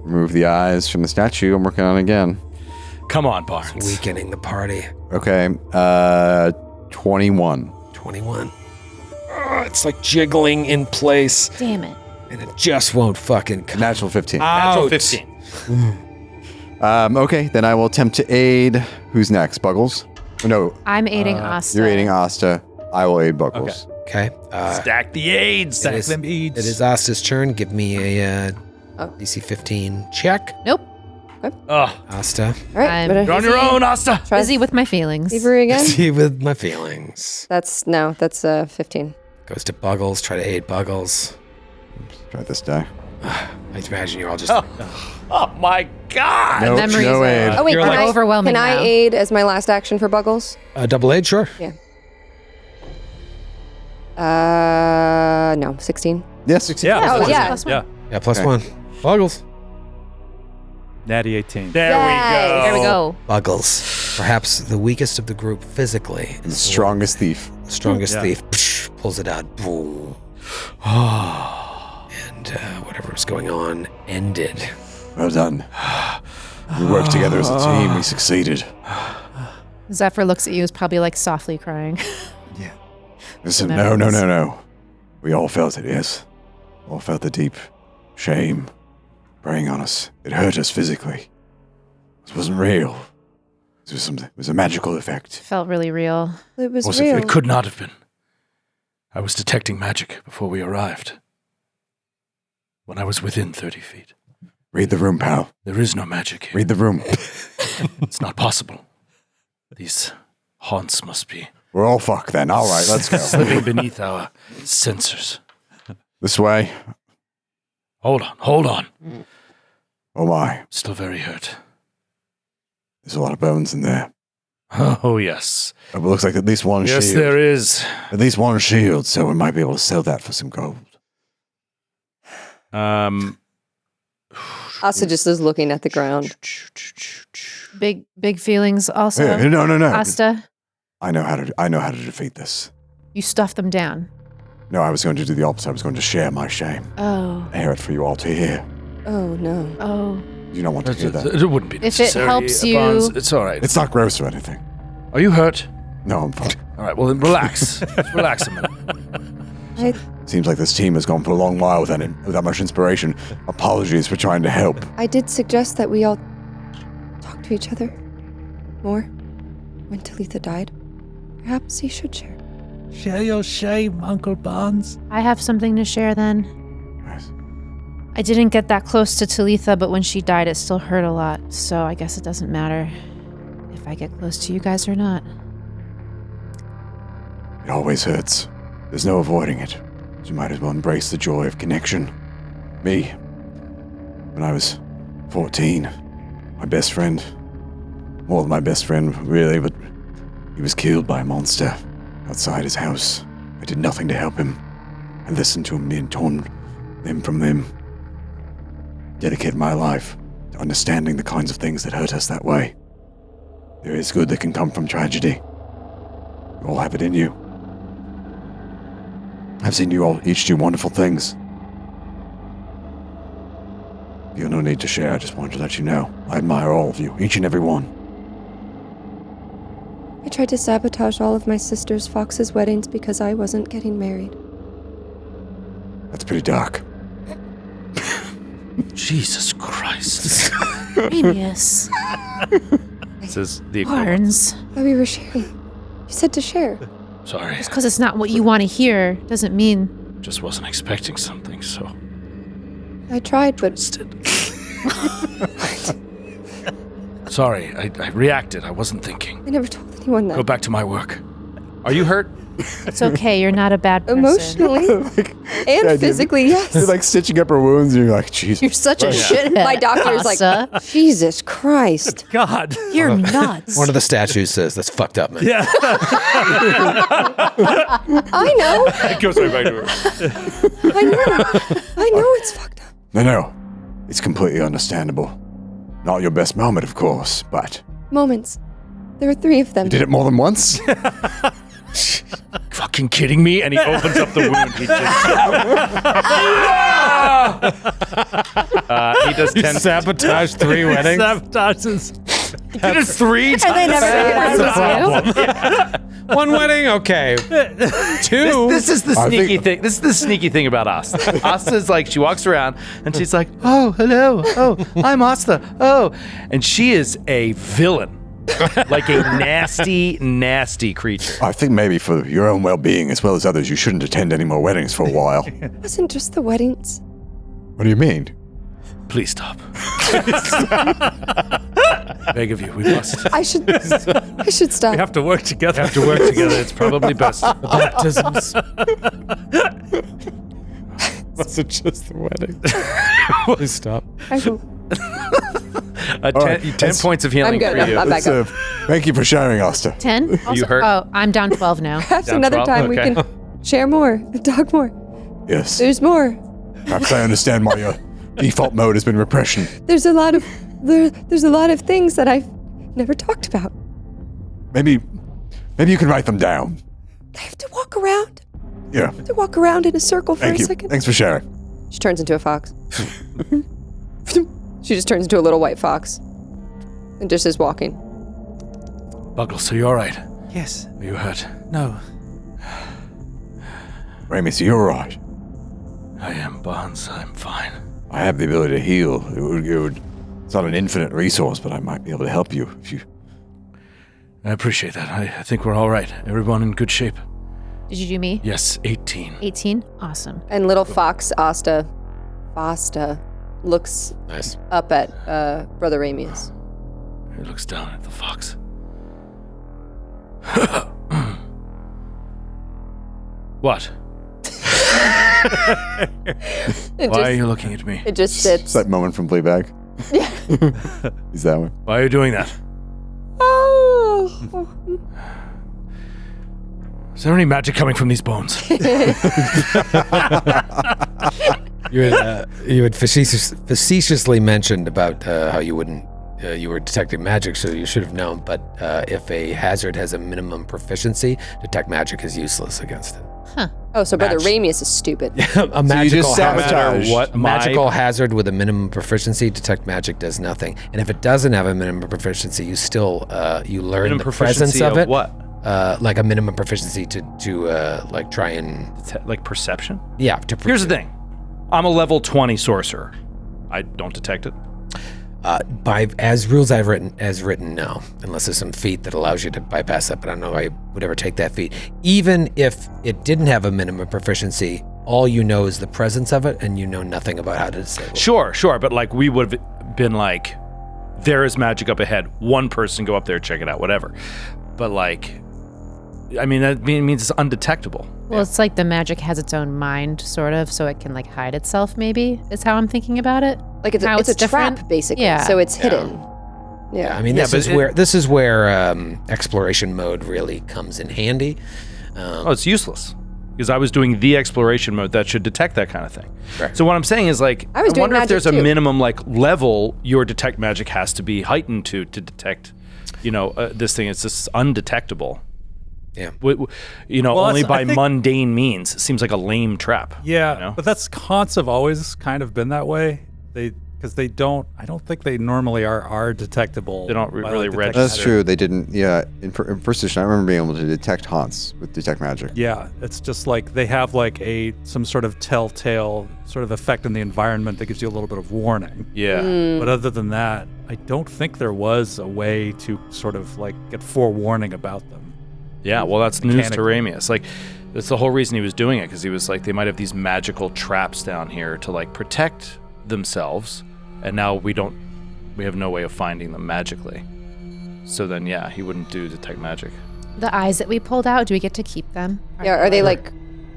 remove the eyes from the statue. I'm working on it again. Come on, Barnes. Weakening the party. Okay, 21. 21. Oh, it's like jiggling in place, Damn it. and it just won't fucking come Natural 15. Natural out. 15. Okay, then I will attempt to aid. Who's next? Buggles? No, I'm aiding Asta. you're aiding Asta. I will aid Buggles. Okay. Stack the aids. It is- It is Asta's turn. Give me a DC 15 check. Nope. Oh, Asta. All right, I'm- better you're on your own, Asta. try Busy with my feelings. thievery again. See with my feelings. That's 15. Goes to Buggles. Try to aid Buggles. Try this die. I imagine you're all just. Oh my God. Nope, memories no are- aid. Oh wait, You're can like I, overwhelming Can I now. aid as my last action for Buggles? Double aid, sure. No, 16. Yes. Yeah. Oh, plus yeah. one. Yeah. Yeah, plus Okay. 1. Buggles. Natty 18. There Yay. we go. There we go. Buggles. Perhaps the weakest of the group physically. The strongest thief. Strongest Yeah. thief. Pulls it out. Boom. And whatever was going on ended. Well done. We worked together as a team. We succeeded. Zephyr looks at you, is probably like softly crying. Listen, Memories. no. We all felt it, yes. All felt the deep shame preying on us. It hurt us physically. This wasn't real. It was a magical effect. Felt really real. It was Was it- real. It could not have been. I was detecting magic before we arrived. When I was within 30 feet. Read the room, pal. There is no magic here. Read the room. It's not possible. These haunts must be We're all fucked then. All right, let's go. slipping beneath our sensors. This way. Hold on. Oh my. Still very hurt. There's a lot of bones in there. Oh, yes. It looks like at least one Yes, shield. there is. At least one shield, so we might be able to sell that for some gold. Asta just is looking at the ground. Big feelings also. No. Asta, I know how to defeat this. you stuffed them down. No, I was going to do the opposite. I was going to share my shame. Oh. Air it for you all to hear. Oh no. Oh. You don't want to hear that. It wouldn't be If it necessary. helps you- Barnes. It's all right. It's not gross or anything. Are you hurt? No, I'm fine. All right, well, then relax. Just relax a minute. Seems like this team has gone for a long while without much inspiration. Apologies for trying to help. I did suggest that we all talk to each other more when Talitha died. Perhaps he should share. Share your shame, Uncle Barnes. I have something to share then. Nice. I didn't get that close to Talitha, but when she died, it still hurt a lot. So I guess it doesn't matter if I get close to you guys or not. It always hurts. There's no avoiding it. You might as well embrace the joy of connection. Me, when I was 14, my best friend, more than my best friend, really, but he was killed by a monster outside his house. I did nothing to help him. I listened to him being torn limb from limb. Dedicated my life to understanding the kinds of things that hurt us that way. There is good that can come from tragedy. You all have it in you. I've seen you all each do wonderful things. You have no need to share, I just wanted to let you know. I admire all of you, each and every one. I tried to sabotage all of my sister's Fox's weddings because I wasn't getting married. That's pretty dark. Jesus Christ. Ramius. This is the equivalent. Barnes. Thought we were sharing. You said to share. Sorry. Just because it's not what you want to hear doesn't mean. Just wasn't expecting something, so. I tried, but Sorry, I reacted. I wasn't thinking. I never told anyone that. Go back to my work. Are you hurt? It's okay. You're not a bad person. Emotionally and physically, yes. You're like stitching up her wounds and you're like, Jesus. You're such a shithead. My doctor's like, Asa. Jesus Christ. God. You're nuts. One of the statues says, "That's fucked up, man." Yeah. I know. It goes right back to her. I know it's fucked up. No. It's completely understandable. Not your best moment, of course, but... Moments. There were 3 of them. You did it more than once? Fucking kidding me? And he opens up the wound. He just... he does 10... Sabotage 3 weddings. Sabotages. He did it 3 times. And they never figured it out. One wedding, okay. 2. This is the sneaky thing. This is the sneaky thing about Asta. Asta's like, she walks around and she's like, oh, hello. Oh, I'm Asta. Oh. And she is a villain. Like a nasty, nasty creature. I think maybe for your own well-being as well as others, you shouldn't attend any more weddings for a while. It wasn't just the weddings. What do you mean? Please stop. Beg of you, we must. I should stop. We have to work together. We have to work together. It's probably best. Baptisms. Was it just the wedding? Please stop. I will. 10 points of healing I'm good. for you. I'm back up. Thank you for sharing, Asta. 10? You hurt? Oh, I'm down 12 now. Perhaps Down another 12? time we Okay. can share more, talk more. Yes. There's more. Perhaps I understand why your default mode has been repression. There's a lot of things that I've never talked about. Maybe you can write them down. I have to walk around. Yeah. To walk around in a circle for Thank a you. second. Thanks for sharing. She turns into a fox. She just turns into a little white fox. And just is walking. Buggles, are you alright? Yes. Are you hurt? No. Ramis, you're right. I am, Barnes. I'm fine. I have the ability to heal. It's not an infinite resource, but I might be able to help you if you... I appreciate that. I think we're all right. Everyone in good shape. Did you do me? Yes, 18. 18? Awesome. And little fox Asta looks Nice. up at Brother Ramius. He looks down at the fox. What? Why are you looking at me? It just sits. It's that moment from Fleabag. Yeah. Is that one? Why are you doing that? Oh. Is there any magic coming from these bones? You had facetiously mentioned about how you wouldn't. You were detecting magic, so you should have known. But if a hazard has a minimum proficiency, detect magic is useless against it. Oh, so Brother Ramius is stupid. A magical sabotage. What magical hazard with a minimum proficiency, detect magic does nothing. And if it doesn't have a minimum proficiency, you still you learn minimum the proficiency presence of it. What? Like a minimum proficiency to like try and Like perception? yeah. Here's the thing. I'm a level 20 sorcerer. I don't detect it. By as rules I've written, no, unless there's some feat that allows you to bypass that. But I don't know I would ever take that feat. Even if it didn't have a minimum proficiency, all you know is the presence of it, and you know nothing about how to disable it. Sure, but like we would have been like, there is magic up ahead. One person go up there, check it out, whatever. But like, I mean, that means it's undetectable. Well, it's like the magic has its own mind, sort of, so it can like hide itself, maybe, is how I'm thinking about it. Like it's How a different. trap, basically. Yeah. So it's hidden. Yeah. I mean, Yeah, this but is where exploration mode really comes in handy. Oh, it's useless. Because I was doing the exploration mode that should detect that kind of thing. Right. So what I'm saying is like, I was doing wonder if magic there's a too. minimum like level your detect magic has to be heightened to detect, this thing. It's just undetectable. Yeah. Only I by think- mundane means. It seems like a lame trap. Yeah, you know? but that's cons have always kind of been that way. Because they don't. I don't think they normally are detectable. They don't by, really detect register. That's magic. true. They didn't. Yeah, in first edition, I remember being able to detect haunts with detect magic. Yeah, it's just like they have like some sort of telltale sort of effect in the environment that gives you a little bit of warning. Yeah. But other than that, I don't think there was a way to sort of like get forewarning about them. Yeah, well, that's news to Mechanically. Ramius. Like, that's the whole reason he was doing it, because he was like, they might have these magical traps down here to like protect themselves, and now we have no way of finding them magically. So then, yeah, he wouldn't do detect magic. The eyes that we pulled out, do we get to keep them? Yeah, are they like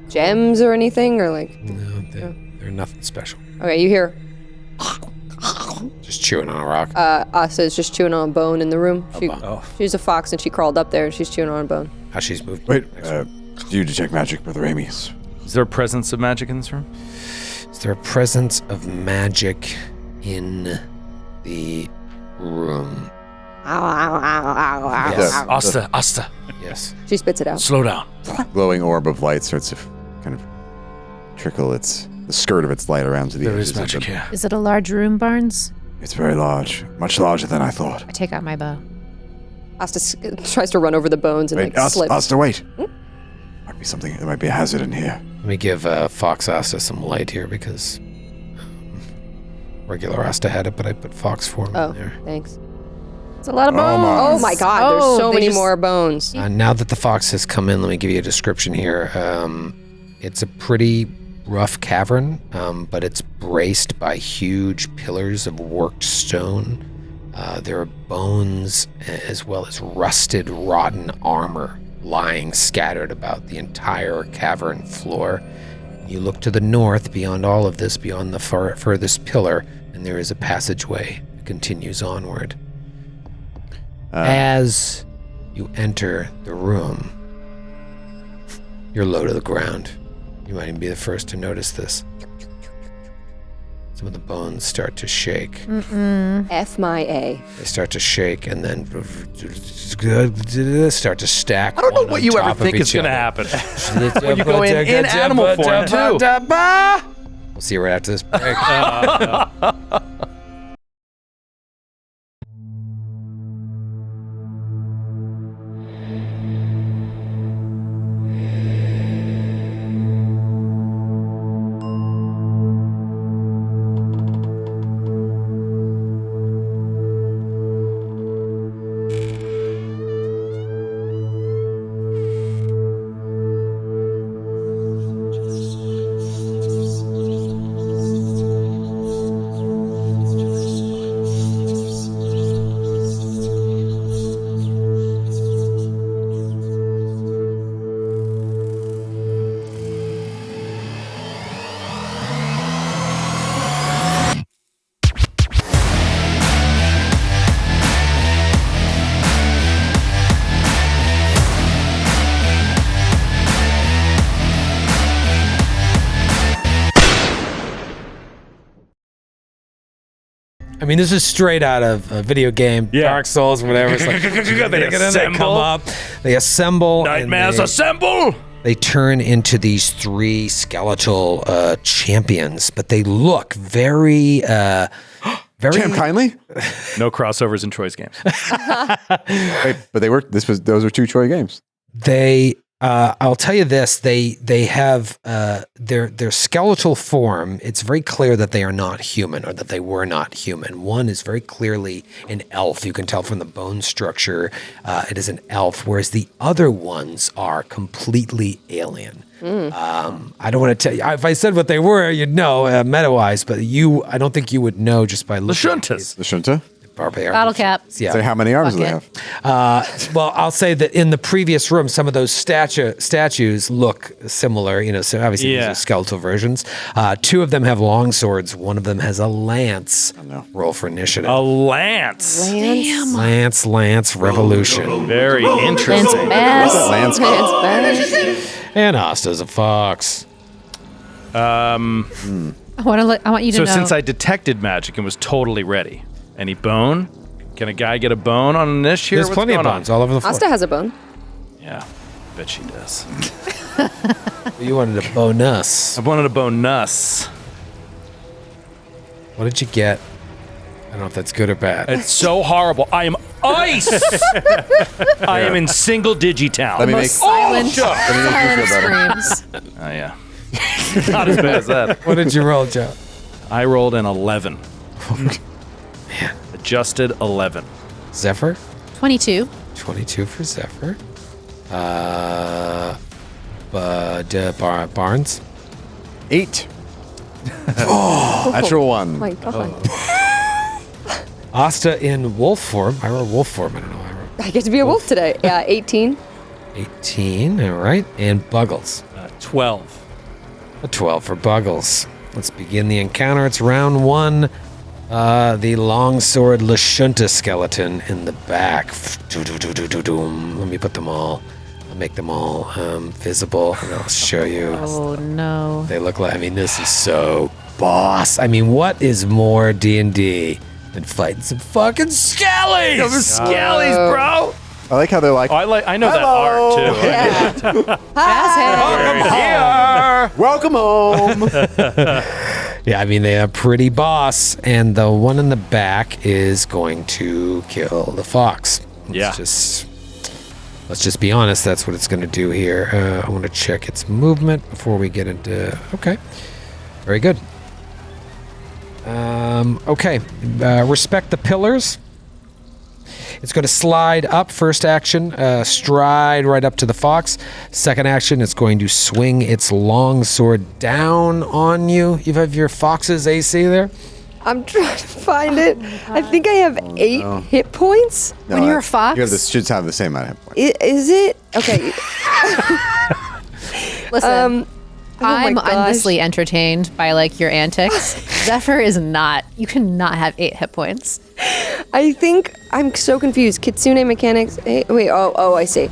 gems or anything, or like? No, they're nothing special. Okay, you hear Just chewing on a rock. Asa is just chewing on a bone in the room. She's a fox and she crawled up there and she's chewing on a bone. How she's moved. Wait, do you detect magic, Brother Amius? Is there a presence of magic in this room? Is there a presence of magic in the room? Ow, ow, ow, ow, ow. Yes. Asta, Yes. She spits it out. slow down. Glowing orb of light starts to kind of trickle the skirt of its light around to the There edges is of magic them. here. Is it a large room, Barnes? It's very large, much larger than I thought. I take out my bow. Asta tries to run over the bones and Wait, like slip. Asta, wait. Might be something. There might be a hazard in here. Let me give Fox Asta some light here because regular Asta had it, but I put Fox form Oh, in there. thanks. It's a lot of Oh, bones. my. Oh my God, there's so they many just- more bones. Now that the fox has come in, let me give you a description here. It's a pretty rough cavern, but it's braced by huge pillars of worked stone. There are bones as well as rusted, rotten armor lying scattered about the entire cavern floor. You look to the north, beyond all of this, beyond the furthest pillar, and there is a passageway that continues onward. As you enter the room, you're low to the ground. You might even be the first to notice this. Some of the bones start to shake. F my A. They start to shake and then start to stack. I don't know one what on you ever top of think is each going to other. happen. When you go in animal form, too. We'll see you right after this break. I mean, this is straight out of a video game, Dark Souls, whatever. It's like, they come up, they assemble, Nightmares and assemble! they turn into these three skeletal champions, but they look very, very. Champ kindly. No crossovers in Troy's games. Wait, but those were two Troy games. They, I'll tell you this: they have their skeletal form. It's very clear that they are not human, or that they were not human. One is very clearly an elf. You can tell from the bone structure, it is an elf. Whereas the other ones are completely alien. I don't want to tell you. If I said what they were, you'd know meta-wise. But I don't think you would know just by looking. Shuntas. The Shunta. Barbarians. Bottle cap. Yeah. Say how many arms do they have? Well, I'll say that in the previous room, some of those statues look similar. You know, so obviously these are skeletal versions. Two of them have long swords. One of them has a lance. Roll for initiative. A lance. Lance, revolution. Very Lance interesting. Bass. Lance. And Asta's a fox. I want you to So know. since I detected magic and was totally ready, any bone? Can a guy get a bone on this here? There's What's plenty of going on? bones all over the floor. Asta has a bone. Yeah. Bet she does. You wanted a bonus. I wanted a bonus. What did you get? I don't know if that's good or bad. It's so horrible. I am ice. I am in single digitown. Let me make. Silent, Let me make you feel better. screams. Oh yeah. Not as bad as that. What did you roll, Joe? I rolled an 11. Adjusted 11. Zephyr? 22. 22 for Zephyr. Barnes? 8. Natural 1. Oh my God. Asta in wolf form. I wrote wolf form. I don't know. I wrote I get to be a wolf today. Yeah, 18. 18. All right. And Buggles. 12. A 12 for Buggles. Let's begin the encounter. It's round 1. The longsword Lashunta skeleton in the back. Let me put them all. I'll make them all visible, and I'll show you. Oh no. They look like. I mean, this is so boss. I mean, what is more D&D than fighting some fucking skellies? Skellies, bro. I like how they're like, I know that art too. Yeah. welcome home. Yeah, I mean, they are pretty boss, and the one in the back is going to kill the fox. Yeah. Let's just be honest. That's what it's going to do here. I want to check its movement before we get into. Okay, very good. Okay, respect the pillars. It's going to slide up. First action, stride right up to the fox. Second action, it's going to swing its long sword down on you. You have your fox's AC there? I'm trying to find it. I think I have 8 hit points. No, When you're a fox? You have this, should have the same amount of hit points. Is it? Okay. Listen, I'm my gosh. endlessly entertained by like your antics. Zephyr is not. You cannot have 8 hit points. I think I'm so confused. Kitsune mechanics. Wait. Oh, I see.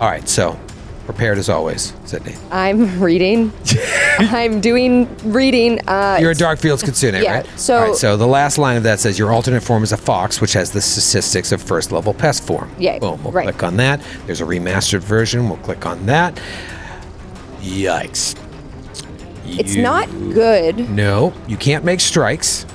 All right, so prepared as always, Sydney. I'm reading. I'm doing reading. You're a Darkfields Kitsune, yeah, right? so- All right, so the last line of that says your alternate form is a fox, which has the statistics of first level pest form. Yeah, Boom. We'll right. click on that. There's a remastered version. We'll click on that. Yikes. It's not good. No, you can't make strikes.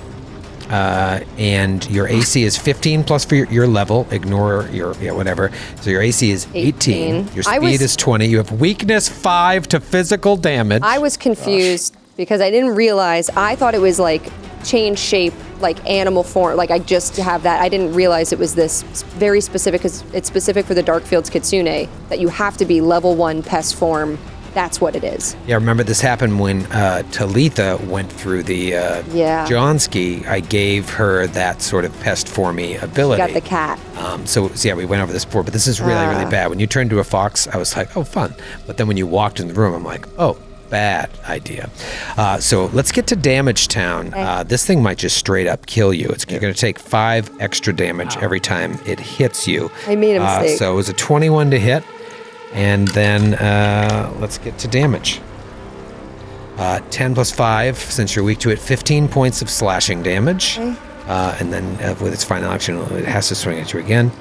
And your AC is 15 plus for your level. Ignore your whatever. So your AC is 18. Your speed is 20. You have weakness 5 to physical damage. I was confused because I didn't realize. I thought it was like change shape, like animal form. Like I just have that. I didn't realize it was this very specific, because it's specific for the Darkfields Kitsune, that you have to be level 1 pest form. That's what it is. Yeah, remember this happened when Talitha went through the Johnsky. I gave her that sort of pest formy ability. Got the cat. So yeah, we went over this before, but this is really, really bad. When you turned into a fox, I was like, oh, fun. But then when you walked in the room, I'm like, oh, bad idea. So let's get to Damage Town. This thing might just straight up kill you. You're going to take 5 extra damage every time it hits you. I made a mistake. So it was a 21 to hit. And then let's get to damage. 10 plus 5, since you're weak to it, 15 points of slashing damage. Okay. And then with its final action, it has to swing at you again.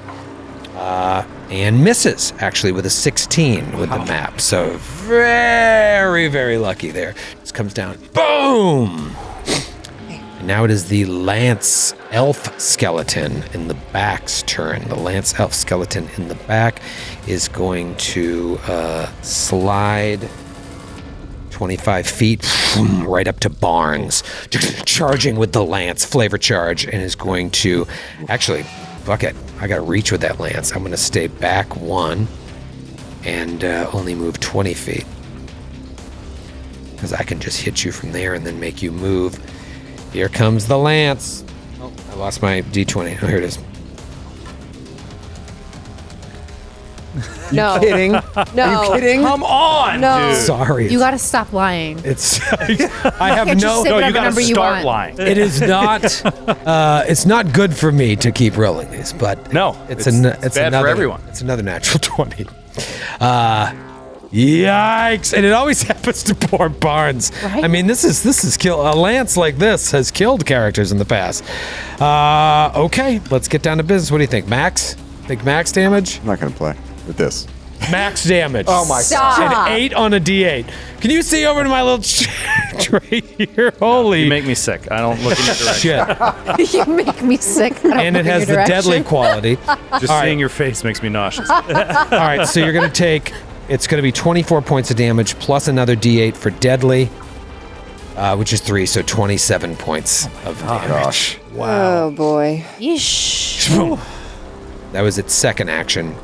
And misses, actually, with a 16 with the map. So very, very lucky there. Just comes down. Boom! And now it is the Lance Elf Skeleton in the back's turn. The Lance Elf Skeleton in the back is going to slide 25 feet right up to Barnes, charging with the Lance, flavor charge, and is going to... Actually, fuck it. I got to reach with that Lance. I'm going to stay back 1 and only move 20 feet. Because I can just hit you from there and then make you move. Here comes the Lance. Oh, I lost my D20. Oh, here it is. No. Kidding? No. Are you kidding? Come on, No. dude. Sorry. You got to stop lying. It's. I have Can't no. just say No, you whatever gotta number you start want. lying. It is not. It's not good for me to keep rolling these, but No, it's it's bad for another, everyone. It's another natural 20. Yikes! And it always happens to poor Barnes. Right? I mean, this is kill. A lance like this has killed characters in the past. Okay, let's get down to business. What do you think, Max? Think max damage? I'm not going to play with this. Max damage. Oh my Stop. An 8 on a D8. Can you see over to my little tray here? Holy You make me sick. I don't look in your direction. shit. You make me sick. I don't And it look in has your the direction. deadly quality. Just seeing your face makes me nauseous. All right, so you're going to take, it's going to be 24 points of damage plus another D8 for deadly, which is 3, so 27 points of damage. Oh boy. Yeesh. That was its second action.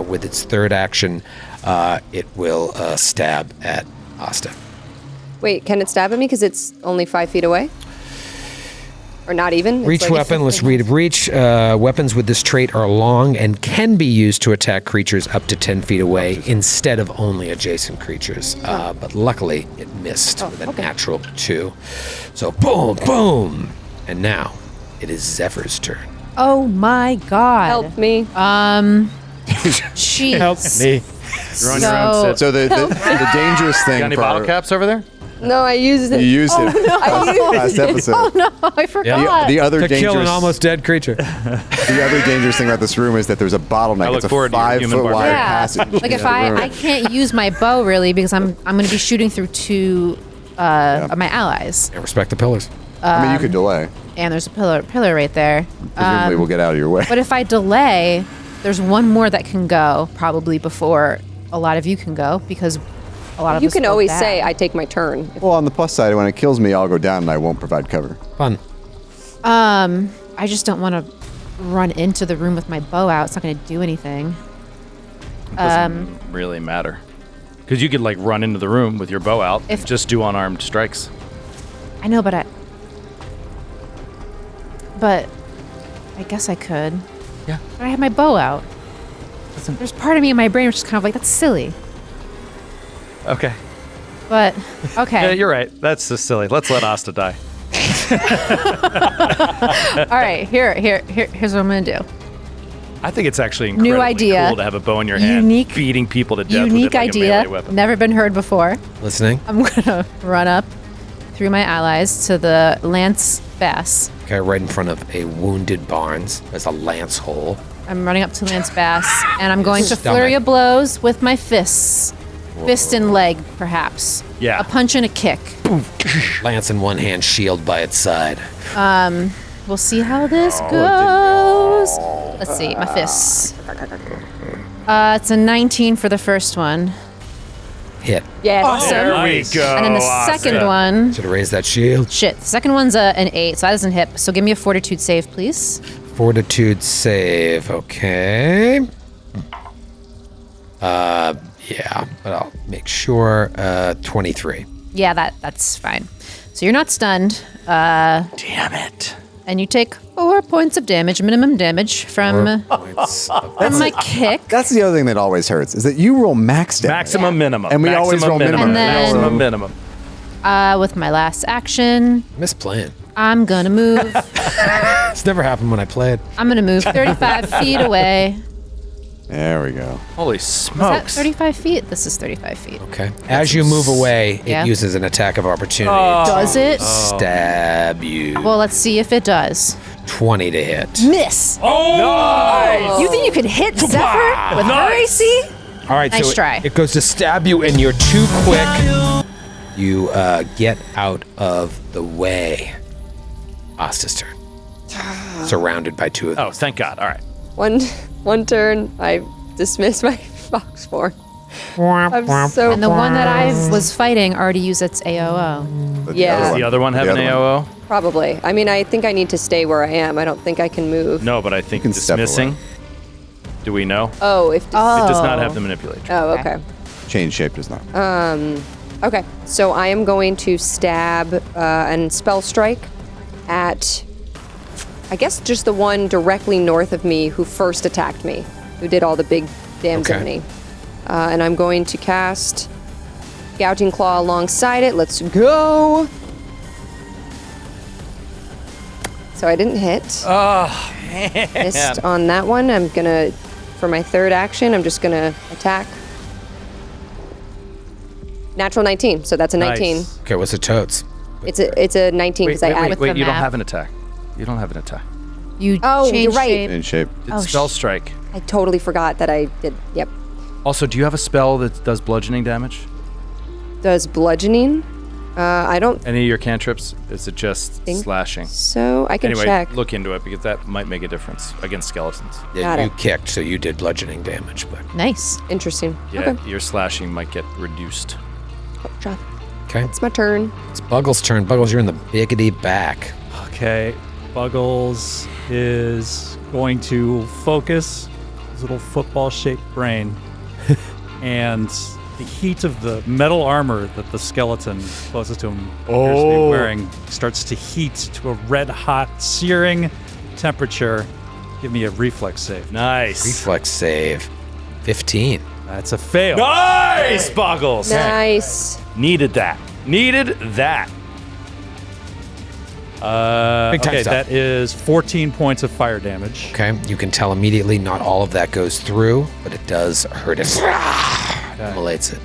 With its third action, it will stab at Asta. Wait, can it stab at me because it's only 5 feet away? Or not even? It's Reach like- weapon, let's read it. Reach weapons with this trait are long and can be used to attack creatures up to 10 feet away instead of only adjacent creatures. But luckily, it missed with a natural 2. So boom, boom. And now, it is Zephyr's turn. Oh my god. Help me. Jeez. Help me. You're on your own, Sid. So the dangerous thing Got any for bottle caps over there? No, I used it. you used it last episode. Oh no, I forgot. The other To kill an dangerous, almost dead creature. the other dangerous thing about this room is that there's a bottleneck. I look It's a forward to your human 5-foot wide barbarian. passage. Like if I can't use my bow really because I'm going to be shooting through 2 of my allies, And respect the pillars. I mean, you could delay. and there's a pillar right there. Presumably, we'll get out of your way. But if I delay, there's one more that can go probably before a lot of you can go because a lot of You us can go always back. say, I take my turn. Well, on the plus side, when it kills me, I'll go down and I won't provide cover. Fun. I just don't want to run into the room with my bow out. It's not going to do anything. Doesn't really matter. Because you could like run into the room with your bow out If- and just do unarmed strikes. I know, but I guess I could. Yeah. But I have my bow out. There's part of me in my brain which is kind of like, that's silly. Okay. But, okay. Yeah, you're right. That's just silly. Let's let Asta die. All right, here's what I'm going to do. I think it's actually incredibly idea. cool to have a bow in your hand, Unique- beating people to death with Unique it like a idea. melee weapon. Never been heard before. Listening. I'm going to run up through my allies to the Lance Bass. Okay, right in front of a wounded Barnes. There's a lance hole. I'm running up to Lance Bass, and I'm going to Stomach. flurry of blows with my fists. Fist and leg, perhaps. Yeah. A punch and a kick. Lance in one hand, shield by its side. We'll see how this goes. Let's see, my fists. It's a 19 for the first one. Hit. Yes. Awesome. There we go. And then the Asta. second one, Should have raised that shield. shit, the second one's an 8, so that doesn't hit. So give me a fortitude save, please. Fortitude save. Okay. Yeah, but I'll make sure. 23. Yeah, that's fine. So you're not stunned, Damn it. and you take 4 points of damage, minimum damage from my kick. That's the other thing that always hurts, is that you roll max damage. Maximum minimum. And we always roll minimum. And then- Maximum minimum. With my last action, Misplaying. I'm gonna move. It's never happened when I played. I'm gonna move 35 feet away. There we go. Holy Is that smokes. 35 feet? This is 35 feet. Okay. As you move away, Yeah. it uses an attack of opportunity Does it? to stab you. Well, let's see if it does. 20 to hit. Miss. Nice. You think you could hit Zephyr with her AC? All right, Nice so try. it goes to stab you, and you're too quick. You get out of the way. Asta's turn. Surrounded by 2 of them. Oh, thank God. All right. One turn, I dismiss my fox form. I'm so And the one that I was fighting already used its AOO. Yeah. Does the other one have The an other one. AOO? Probably. I mean, I think I need to stay where I am. I don't think I can move. No, but I think can step dismissing. away. Do we know? Oh, if. It does not have the manipulate. Oh, okay. Change shape does not. Okay. So I am going to stab and spell strike at, I guess, just the one directly north of me who first attacked me, who did all the big dams Okay. at me. And I'm going to cast Gouging Claw alongside it. Let's go. So I didn't hit. Oh, Missed on that one. I'm gonna, for my third action, I'm just gonna attack. Natural 19, so that's a 19. Nice. Okay, what's the totes? It's a 19 because I added. wait, the you don't map. have an attack. You don't have an attack. You Oh, changed you're right. shape. In shape. It's Oh, spell strike. I totally forgot that I did. Yep. Also, do you have a spell that does bludgeoning damage? Does bludgeoning? I don't Any of your cantrips? Is it just think slashing? so. I can Anyway, check. look into it because that might make a difference against skeletons. Yeah, Got you it. kicked, so you did bludgeoning damage, but Nice. Interesting. Yeah, Okay. your slashing might get reduced. Drop. okay. It's my turn. It's Buggles' turn. Buggles, you're in the biggity back. Okay, Buggles is going to focus his little football-shaped brain, and the heat of the metal armor that the skeleton closest to him appears to be wearing starts to heat to a red-hot, searing temperature. Give me a reflex save. Nice. Reflex save. 15. That's a fail. Nice, Boggles. Nice. Needed that. Needed that. Big time Okay, stuff. that is 14 points of fire damage. Okay, you can tell immediately not all of that goes through, but it does hurt it. Immolates it.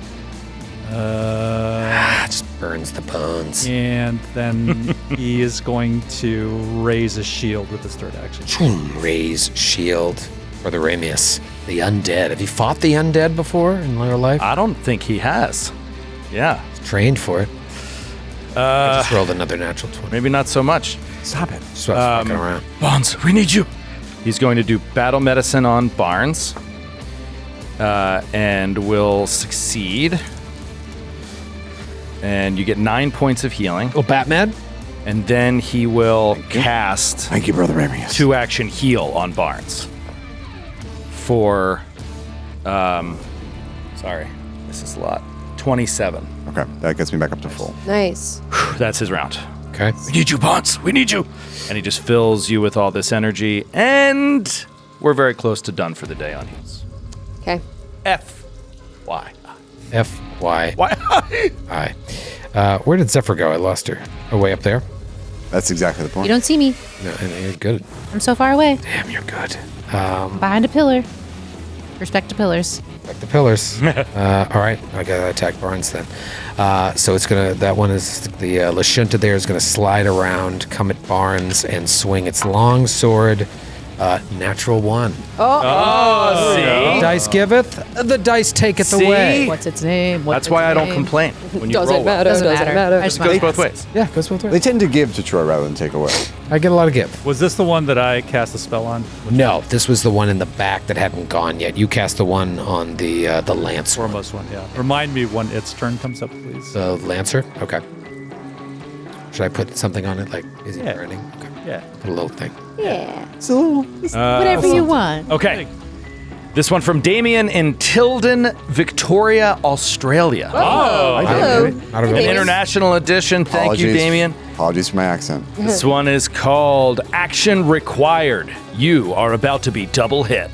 Just burns the bones. And then he is going to raise a shield with his third action. Boom, raise shield for the Ramius. The undead. Have you fought the undead before in your life? I don't think he has. Yeah. Trained for it. I just rolled another natural 20. Maybe not so much. Stop it. Just fucking around. Barnes, we need you. He's going to do battle medicine on Barnes. And will succeed. And you get 9 points of healing. Oh, Batman? And then he will cast Thank you, Brother Ramius. 2-action heal on Barnes. For, sorry, this is a lot. 27. Okay, that gets me back up to full. Nice. That's his round. Okay. We need you, Barnes. We need you. And he just fills you with all this energy. And we're very close to done for the day on heals. Okay. F-Y. F-Y-I. Where did Zephyr go? I lost her. Oh, way up there? That's exactly the point. You don't see me. No, you're good. I'm so far away. Damn, you're good. Behind a pillar. Respect to pillars. Like the pillars. All right, I gotta attack Barnes then. So it's gonna. That one is the Lashunta there is gonna slide around, come at Barnes, and swing its long sword. Natural 1. Oh, see? Dice giveth, the dice taketh See? away. What's its name? That's why I don't complain when you roll Doesn't well. matter. Doesn't matter. I just It want goes to both ways. Yeah, goes both They ways. tend to give to Troy rather than take away. I get a lot of give. Was this the one that I cast a spell on? No, this was the one in the back that hadn't gone yet. You cast the one on the lance. Foremost one, yeah. Remind me when its turn comes up, please. The lancer. Okay. Should I put something on it? Like, is he Yeah. burning? Okay. Yeah. Put a little thing. Yeah. It's a little. Whatever you want. Okay. This one from Damien in Tilden, Victoria, Australia. Oh, hello. Not a An really- international edition. Thank you, Damien. Apologies for my accent. This one is called Action Required. You are about to be double hit.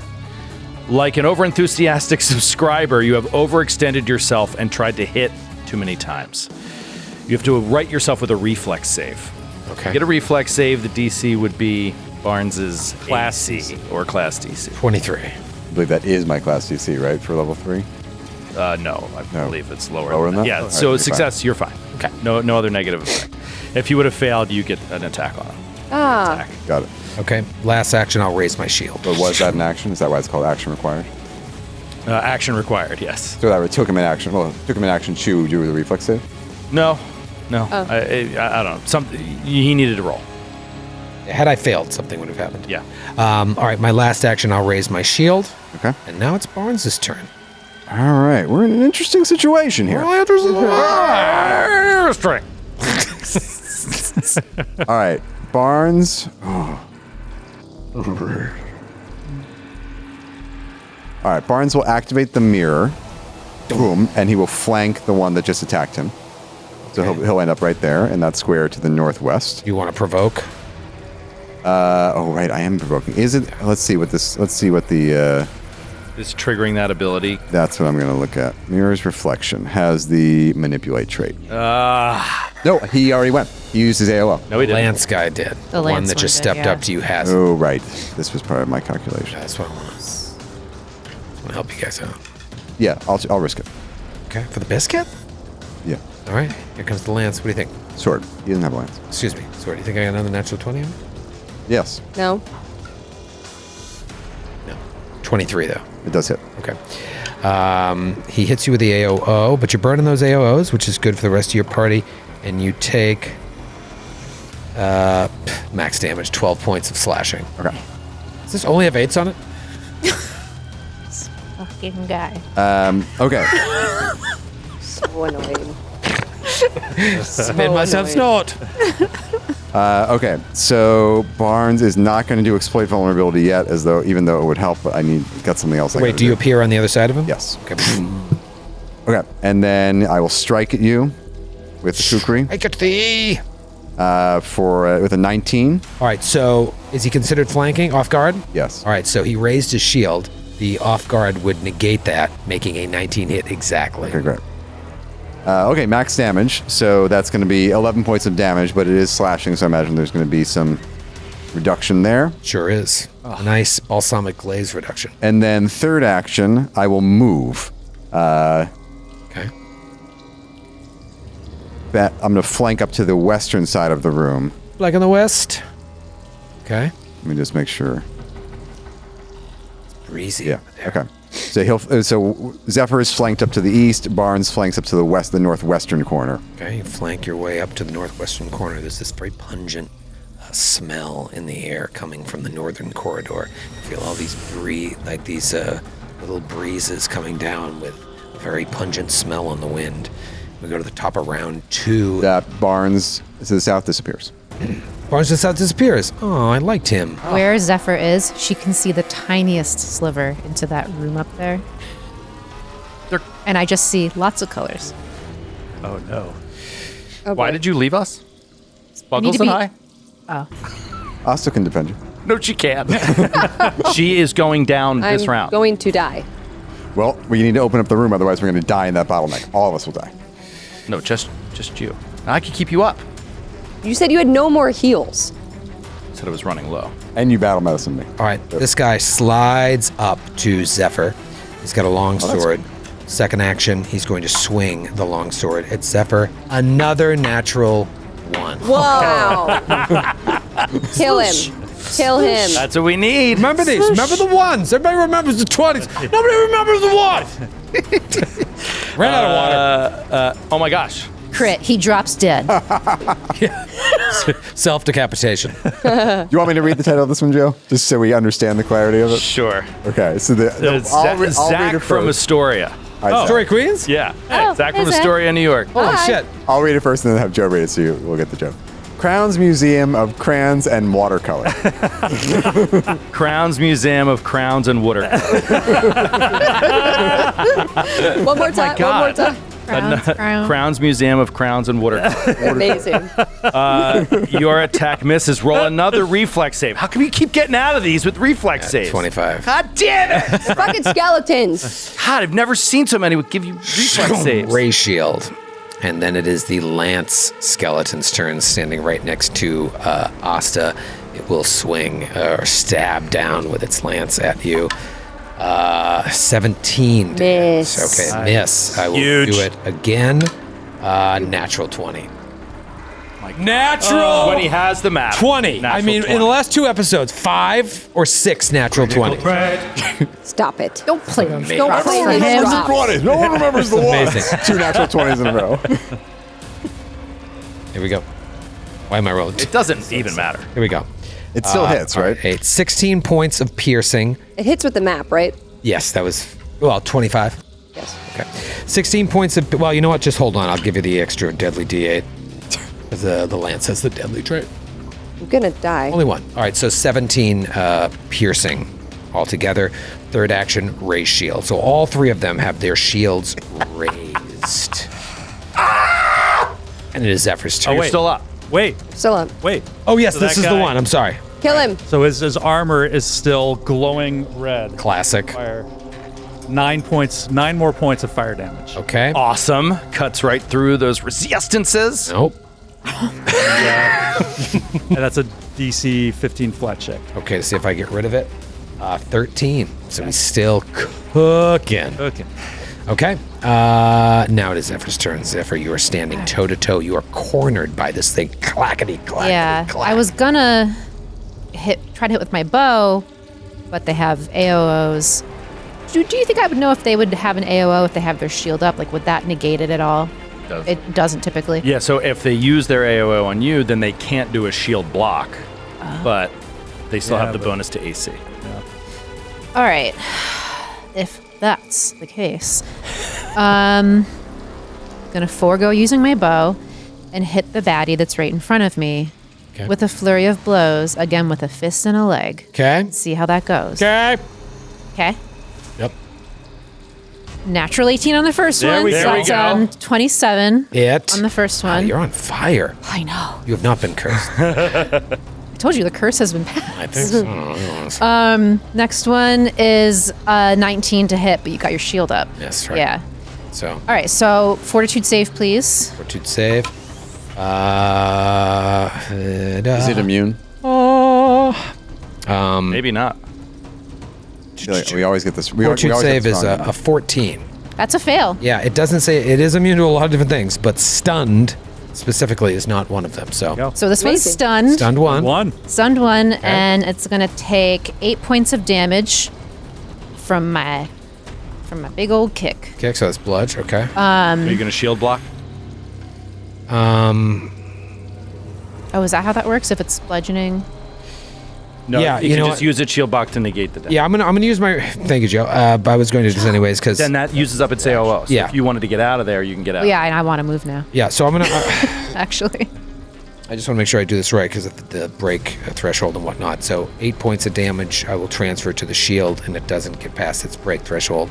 Like an overenthusiastic subscriber, you have overextended yourself and tried to hit too many times. You have to right yourself with a reflex save. Okay. Get a reflex save, the DC would be Barnes's Class AC or class DC. 23. I believe that is my class DC, right, for level 3? No, I No. believe it's lower. Lower than that? Yeah, All right, so you're success, you're fine. Okay. No other negative effect. If you would have failed, you get an attack on him. Ah. Got it. Okay. Last action, I'll raise my shield. But was that an action? Is that why it's called action required? Action required, yes. So that took him in action. Well, took him in action. Chew. Do the reflex save. No. I don't know. He needed to roll. Had I failed, something would have happened. Yeah. All right, my last action, I'll raise my shield. Okay. And now it's Barnes' turn. All right. We're in an interesting situation here. All right. Barnes. All right. Barnes will activate the mirror. Boom. And he will flank the one that just attacked him. So he'll end up right there in that square to the northwest. You want to provoke? Oh, right. I am provoking. Is it? Let's see what the. It's triggering that ability. That's what I'm going to look at. Mirror's reflection has the manipulate trait. No, he already went. He used his AOL. No, he didn't. Lance guy did. The one Lance that just one did, stepped yeah. up to you has it. Oh, right. This was part of my calculation. That's what I want to help you guys out. Yeah, I'll risk it. Okay, for the biscuit? Yeah. All right, here comes the lance. What do you think? Sword. He doesn't have a lance. Excuse me, sword. You think I got another natural 20 on it? Yes, No. No. 23, though. it does hit. Okay. He hits you with the AOO, but you're burning those AOOs, which is good for the rest of your party. And you take max damage, 12 points of slashing. Okay. Does this only have 8s on it? Fucking guy. Okay. So annoying. I made myself snort. Okay. So Barnes is not going to do exploit vulnerability yet, even though it would help. But got something else. Wait, do you appear on the other side of him? Yes. Okay. Okay. And then I will strike at you with the kukri I get thee. with a 19. All right, so is he considered flanking off guard? Yes. All right, so he raised his shield. The off guard would negate that, making a 19 hit exactly. Okay, great. Okay, max damage. So that's going to be 11 points of damage, but it is slashing, so I imagine there's going to be some reduction there. Sure is. A nice balsamic glaze reduction. And then third action, I will move. Okay. I'm going to flank up to the western side of the room. Like in the west. Okay. Let me just make sure. Breezy. Yeah. Okay. So Zephyr is flanked up to the east. Barnes flanks up to the northwestern corner. Okay, you flank your way up to the northwestern corner. There's this very pungent smell in the air coming from the northern corridor. You feel all these little breezes coming down with a very pungent smell on the wind. We go to the top of round 2. That Barnes to the south disappears. Barnes to the south disappears. Oh, I liked him. Where Zephyr is, she can see the tiniest sliver into that room up there. And I just see lots of colors. Oh no. Oh, Why boy. did you leave us? need Spuggles to and be- I? Oh. Asta can defend you. No, she can't. She is going down this I'm round. going to die. Well, we need to open up the room, otherwise we're going to die in that bottleneck. All of us will die. No, just you. I can keep you up. You said you had no more heals. Said I was running low. And you battle medicine me. All right, this guy slides up to Zephyr. He's got a long sword. Second action, he's going to swing the long sword at Zephyr. Another natural 1. Wow. Kill him. Kill him. That's what we need. Remember these. Remember the 1s. Everybody remembers the 20s. Nobody remembers the 1s. Ran out of water. Oh my gosh. Crit, he drops dead. Self-decapitation. Do you want me to read the title of this one, Joe? Just so we understand the clarity of it? Sure. Okay, so I'll read Zach it from first. Astoria. All right, Story Queens? Yeah. Oh, Zach hey, from Zach. Astoria, New York. Holy shit. I'll read it first and then have Joe read it so we'll get the joke. Crowns Museum of Crayons and Watercolor. Crowns Museum of Crowns and Water. One more time. One more time. Crowns Museum of Crowns and Water. Amazing. Your attack misses. Roll another reflex save. How come you keep getting out of these with reflex saves? 25. God damn it! Fucking skeletons. God, I've never seen so many would give you reflex saves. Ray shield. And then it is the Lance skeleton's turn, standing right next to Asta. It will swing or stab down with its lance at you. 17. Miss. Okay, miss. I will Huge. do it again. Natural 20. Natural When he has the map. 20. I Natural mean, 20. in the last 2 episodes, 5 or 6 natural 20. Stop it. Don't play those Don't drops play for those him. drops. 20s. No one remembers the Amazing. 2 natural 20s in a row. Here we go. Why am I rolling? It doesn't even matter. Here we go. It still hits, right? 8. 16 points of piercing. It hits with the map, right? Yes, that was, 25. Yes. Okay. 16 points of, well, you know what? Just hold on. I'll give you the extra deadly D8. The lance has the deadly trait. I'm gonna die. Only 1. All right, so 17 piercing altogether. Third action, raise shield. So all 3 of them have their shields raised. And it is Zephyr's turn. You're still up. Wait, Still up. wait. Oh, yes, So this that is the guy- one. I'm sorry. Kill him. So his armor is still glowing red. Classic. Fire. 9 more points of fire damage. Okay. Awesome. Cuts right through those resistances. Nope. And that's a DC 15 flat check. Okay, to see if I get rid of it. 13. So he's still cooking. Okay. Okay. Now it is Zephyr's turn. Zephyr, you are standing toe to toe. You are cornered by this thing. Clackety, clackety, Yeah, clack. I was gonna try to hit with my bow, but they have AOs do you think I would know if they would have an AOO if they have their shield up? Like, would that negate it at all? It doesn't typically. Yeah, so if they use their AOO on you, then they can't do a shield block, but they still have the bonus to AC. All right. If that's the case, gonna forego using my bow and hit the baddie that's right in front of me with a flurry of blows, again with a fist and a leg. Okay. See how that goes. Okay. Okay. Yep. Natural 18 on the first There one. we So go. that's 27 It. on the first Wow, one. you're on fire. I know. You have not been cursed. I told you the curse has been passed. I think so. Next one is 19 to hit, but you got your shield up. That's right. Yeah. So, All right, so fortitude save, please. fortitude save. Is it immune? Maybe not. I feel like we always get this. We Fortitude always save get is strong. a 14. That's a fail. Yeah, it doesn't say it is immune to a lot of different things, but stunned specifically is not one of them. So, Go. So this one's Amazing. stunned. stunned one. Stunned one, and it's gonna take 8 points of damage from my big old kick. Okay, so that's bludge. Okay. Are you going to shield block? Oh, is that how that works? If it's bludgeoning? No, Yeah, you you can know just what? use a shield block to negate the damage. Yeah, I'm gonna use my. Thank you, Joe. But I was going to do this anyways because. Then that uses up its AOO. So Yeah. if you wanted to get out of there, you can get out. Oh, yeah, and I want to move now. Yeah, so I'm gonna. Actually, I just want to make sure I do this right because of the break threshold and whatnot. So 8 points of damage I will transfer to the shield, and it doesn't get past its break threshold.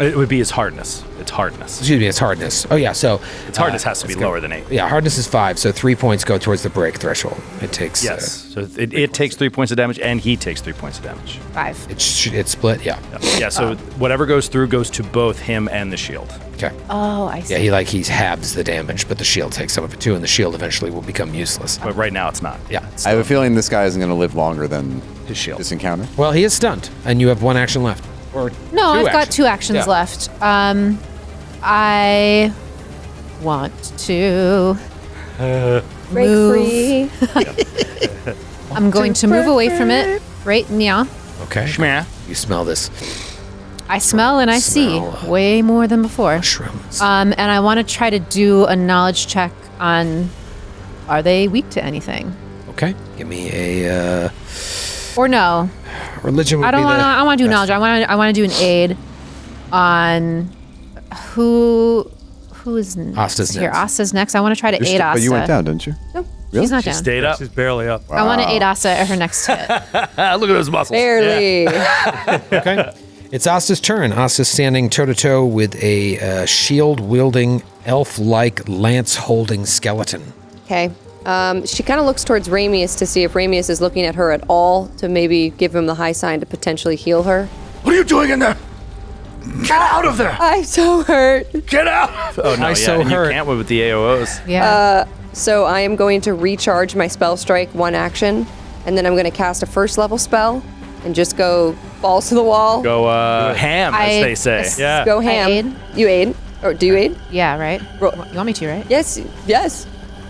It would be its hardness. Its hardness. Excuse me, its hardness. Oh yeah, so Its hardness has to be lower than 8. yeah, hardness is 5, so 3 points go towards the break threshold. It takes Yes. So it takes 3 points of damage, and he takes 3 points of damage. 5. it's split. Yeah. Yeah. So whatever goes through goes to both him and the shield. Okay. Oh, I see. Yeah, he halves the damage, but the shield takes some of it too, and the shield eventually will become useless. But right now it's not. Yeah. I have a feeling this guy isn't going to live longer than His shield. this encounter. Well, he is stunned, and you have one action left. Or No, two I've got actions. 2 actions Yeah. left. I want to Break move. free. I'm going to move away from it. Right, yeah. Okay. Shmeh. You smell this I smell and I Smell. see way more than before. mushrooms. And I want to try to do a knowledge check on, are they weak to anything? Okay. Give me a Or no? religion. Would I don't be want to. the I want to do best. knowledge. I want to do an aid on who is Asta's here. next. Asta's next. I want to try to You're aid st- Asta. but you went down, didn't you? No, She's not down. Stayed up. She's barely up. I want to aid Asta at her next hit. Look at those muscles. barely. Okay. It's Asta's turn. Asta's standing toe-to-toe with a shield-wielding, elf-like, lance-holding skeleton. Okay. She kind of looks towards Ramius to see if Ramius is looking at her at all to maybe give him the high sign to potentially heal her. What are you doing in there? Get out of there! I'm so hurt. Get out! Oh no, I yeah, so and hurt. you can't with the AOOs. Yeah. So I am going to recharge my spell strike 1 action, and then I'm going to cast a first level spell and just go balls to the wall. Go ham, as I- they say. Yeah. Go ham. aid? You aid? Or do you aid? yeah. Right. Roll. You want me to? Right. Yes. Yes.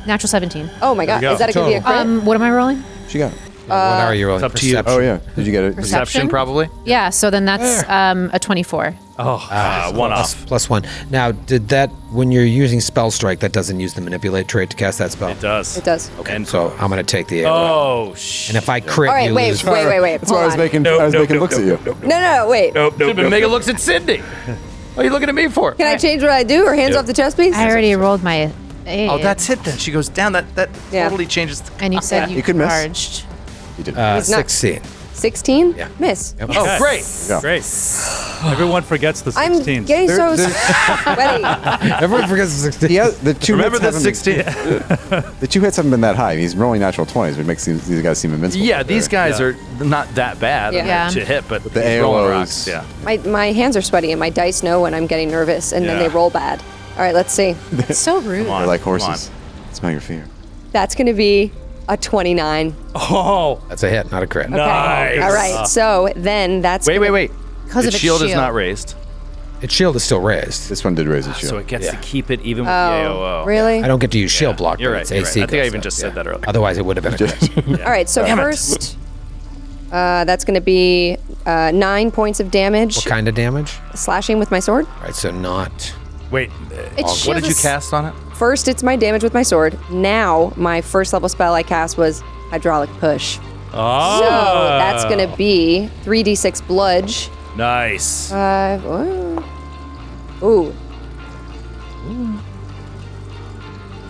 Natural 17. Oh my god. go. Is that going to be a crit? What am I rolling? She got it. what are you rolling? it's up to you. Perception. Oh, yeah. Did you get it? Perception, probably. Yeah. So then that's a 24. One off. Plus 1. Now, did that, when you're using Spell Strike, that doesn't use the Manipulate trait to cast that spell? It does. It does. Okay, And- so I'm going to take the AOO. Oh shit. And if I crit, All right. you Wait. lose. Wait. That's why I was Hold on. making, looks at you. No. Wait. Should've been making looks at Cindy. What are you looking at me for? Can I change what I do or hands off the chest piece? I already rolled my aid. Oh, that's it then. She goes down. That Yeah. totally changes. The And you said you You could miss. charged. You did. He's not- 16. 16? Yeah. Miss. Yep. Oh, great. Yeah. Great. Everyone forgets the I'm 16. getting so There- sweaty. Everyone forgets the 16. Yeah, the two Remember hits that haven't- 16? The 2 hits haven't been that high. He's rolling natural 20s, which makes these guys seem invincible. Yeah, these guys are not that bad Yeah. to hit, but the he's rolling AOOs. rocks. Yeah. My hands are sweaty and my dice know when I'm getting nervous and then Yeah. they roll bad. All right, let's see. It's so rude. Come on. They're like Come horses. Smell your fear. That's going to be a 29. Oh, That's a hit, not a crit. Okay. Nice. All right, so then that's Wait. Because Its of its shield is shield. not raised, Its shield is still raised. This one did raise its shield. so it gets Yeah. to keep it even with Oh, the AOO. really? I don't get to use shield block. You're but right. its You're AC right. I think I goes even up, just said that earlier. Otherwise, it would have been a crit. All right, so Damn it. first, that's going to be 9 points of damage. What kind of damage? Slashing with my sword. All right, so not. Wait, what did you cast on it? First, it's my damage with my sword. Now, my first level spell I cast was Hydraulic Push. Oh. So that's going to be 3d6 bludge. Nice. Ooh.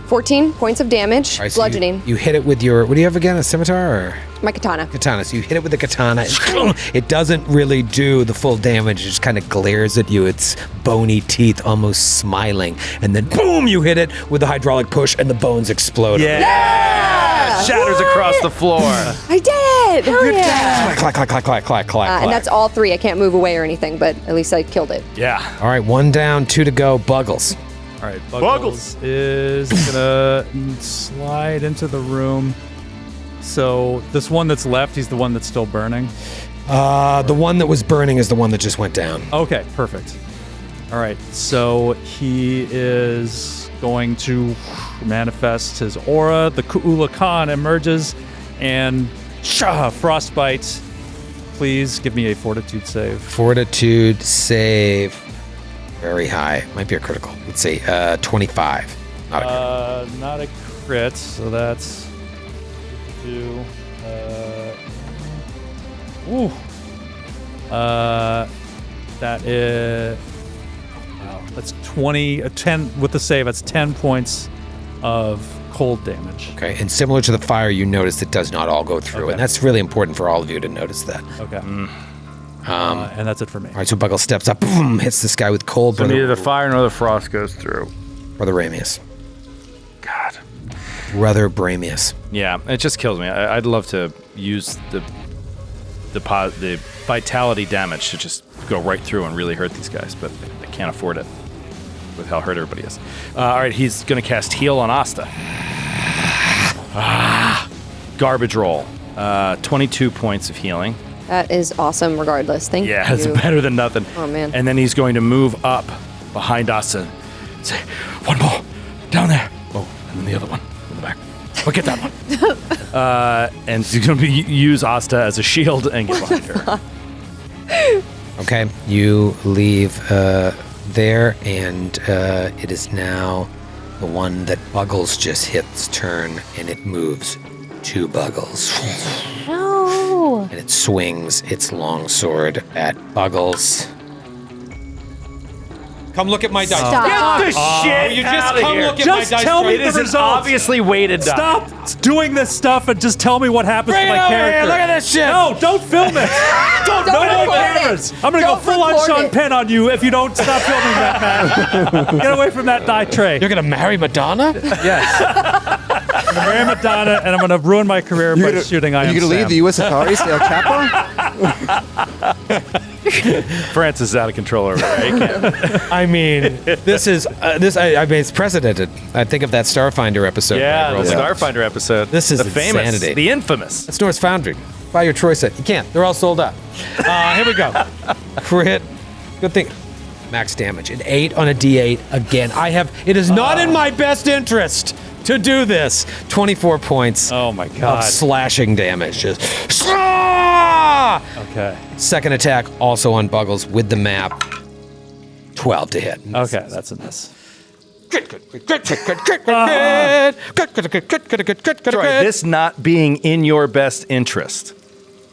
14 points of damage, All right, so bludgeoning. You hit it with your. What do you have again? A scimitar or? My katana. Katana. So you hit it with the katana. And it doesn't really do the full damage. It just kind of glares at you. Its bony teeth almost smiling. And then boom, you hit it with the hydraulic push and the bones explode. Yeah! Shatters across the floor. I did it! Hell yeah! Clack, clack, clack, clack, clack, clack. And that's all 3. I can't move away or anything, but at least I killed it. Yeah. All right, 1 down, 2 to go. Buggles. All right, Buggles is gonna slide into the room. So this one that's left, he's the one that's still burning. The one that was burning is the one that just went down. Okay, perfect. All right, so he is going to manifest his aura. The Ku'ula Khan emerges, and frostbite. Please give me a fortitude save. Fortitude save. Very high. Might be a critical. Let's see. 25. Not a critical. Not a crit, so that's 2. That is. Wow, that's 10 with the save. That's 10 points of cold damage. Okay, and similar to the fire, you notice it does not all go through, Okay. and that's really important for all of you to notice that. Okay. And that's it for me. All right, so Buggles steps up, boom, hits this guy with cold. So neither the fire nor the frost goes through. Brother Ramius. God. Brother Bramius. Yeah, it just kills me. I'd love to use the vitality damage to just go right through and really hurt these guys, but I can't afford it with how hurt everybody is. All right, he's going to cast Heal on Asta. Garbage roll. 22 points of healing. That is awesome regardless. Thank you. Yeah, it's better than nothing. Oh, man. And then he's going to move up behind Asta and say, one more, down there. Oh, and then the other one in the back. Look at that one. And he's going to use Asta as a shield and get behind her. Okay, you leave there, and it is now the one that Buggles just hit's turn, and it moves to Buggles. No. And it swings its long sword at Buggles. Come look at my dice. Stop. Get the shit You just outta come here. look at Just my dice. tell me It the is an results. obviously weighted die. Stop doing this stuff and just tell me what happens Bring to it my over character. here. Look at this shit. No, don't film it. Don't no more record it. cameras. I'm gonna go Don't full on record Sean it. Penn on you if you don't stop filming that, man. Get away from that die tray. You're gonna marry Madonna? Yes. I'm gonna marry Madonna and I'm gonna ruin my career by shooting I Are Am you going to leave Sam. the U.S. authorities to El Chapo? France is out of control over there. You can't. I mean, this is I mean, it's precedented. I think of that Starfinder episode. Yeah, where I the rolled out. Starfinder episode. This is the famous, insanity. the infamous. It's Norse Foundry. Buy your Troy set. You can't. They're all sold out. Here we go. Crit. Good thing. Max damage. An 8 on a D8 again. It is not in my best interest to do this. 24 points Oh my of god. slashing damage. Just Okay. second attack also on Buggles with the map. 12 to hit. Okay, that's a miss. Troy, this not being in your best interest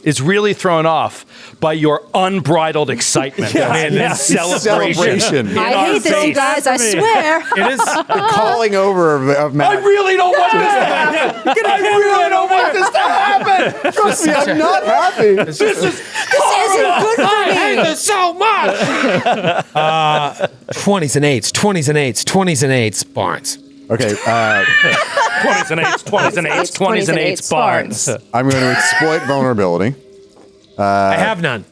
is really thrown off by your unbridled excitement and celebration. I hate this, you guys. I swear. It is. The calling over of Matt. I really don't want this to happen. I really don't want this to happen. Trust me, I'm not happy. This isn't good for I hate me. this so much. 20s and 8s, 20s and 8s, 20s and 8s, Barnes. Okay, 20s and 8s, 20s and 8s, 20s and 8s, Barnes. I'm going to exploit vulnerability. I have none.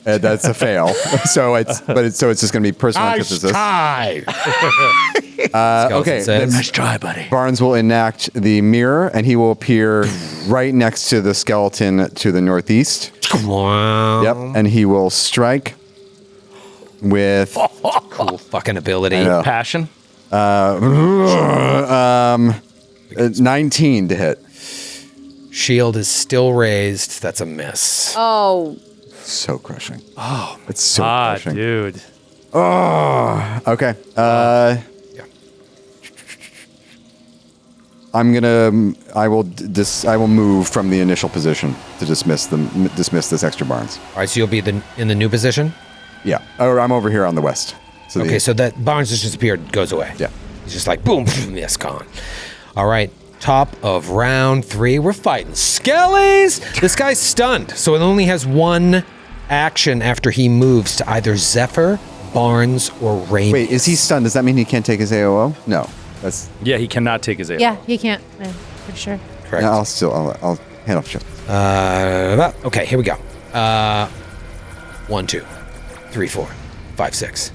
That's a fail. So it's just going to be personal antithesis. Skeleton Okay, says. then Try, buddy. Barnes will enact the mirror, and he will appear right next to the skeleton to the northeast. Wow. Yep, and he will strike with Cool fucking ability. I know. Passion. 19 to hit. Shield is still raised. That's a miss. Oh, So crushing. Oh, it's so crushing. Dude. Oh, okay. I will move from the initial position to dismiss this extra Barnes. All right, so you'll be in the new position? Yeah. Or I'm over here on the west. So So that Barnes just disappeared, goes away. Yeah. He's just like, boom, yes, gone. All right, top of round 3, we're fighting Skellies! This guy's stunned, so it only has one action after he moves to either Zephyr, Barnes, or Raimi. Wait, is he stunned? Does that mean he can't take his AOO? No. That's Yeah, he cannot take his AOE. Yeah, he can't. I'm pretty sure. Correct. Yeah, I'll hand off shift. Okay, here we go. 1, 2, 3, 4, 5, 6.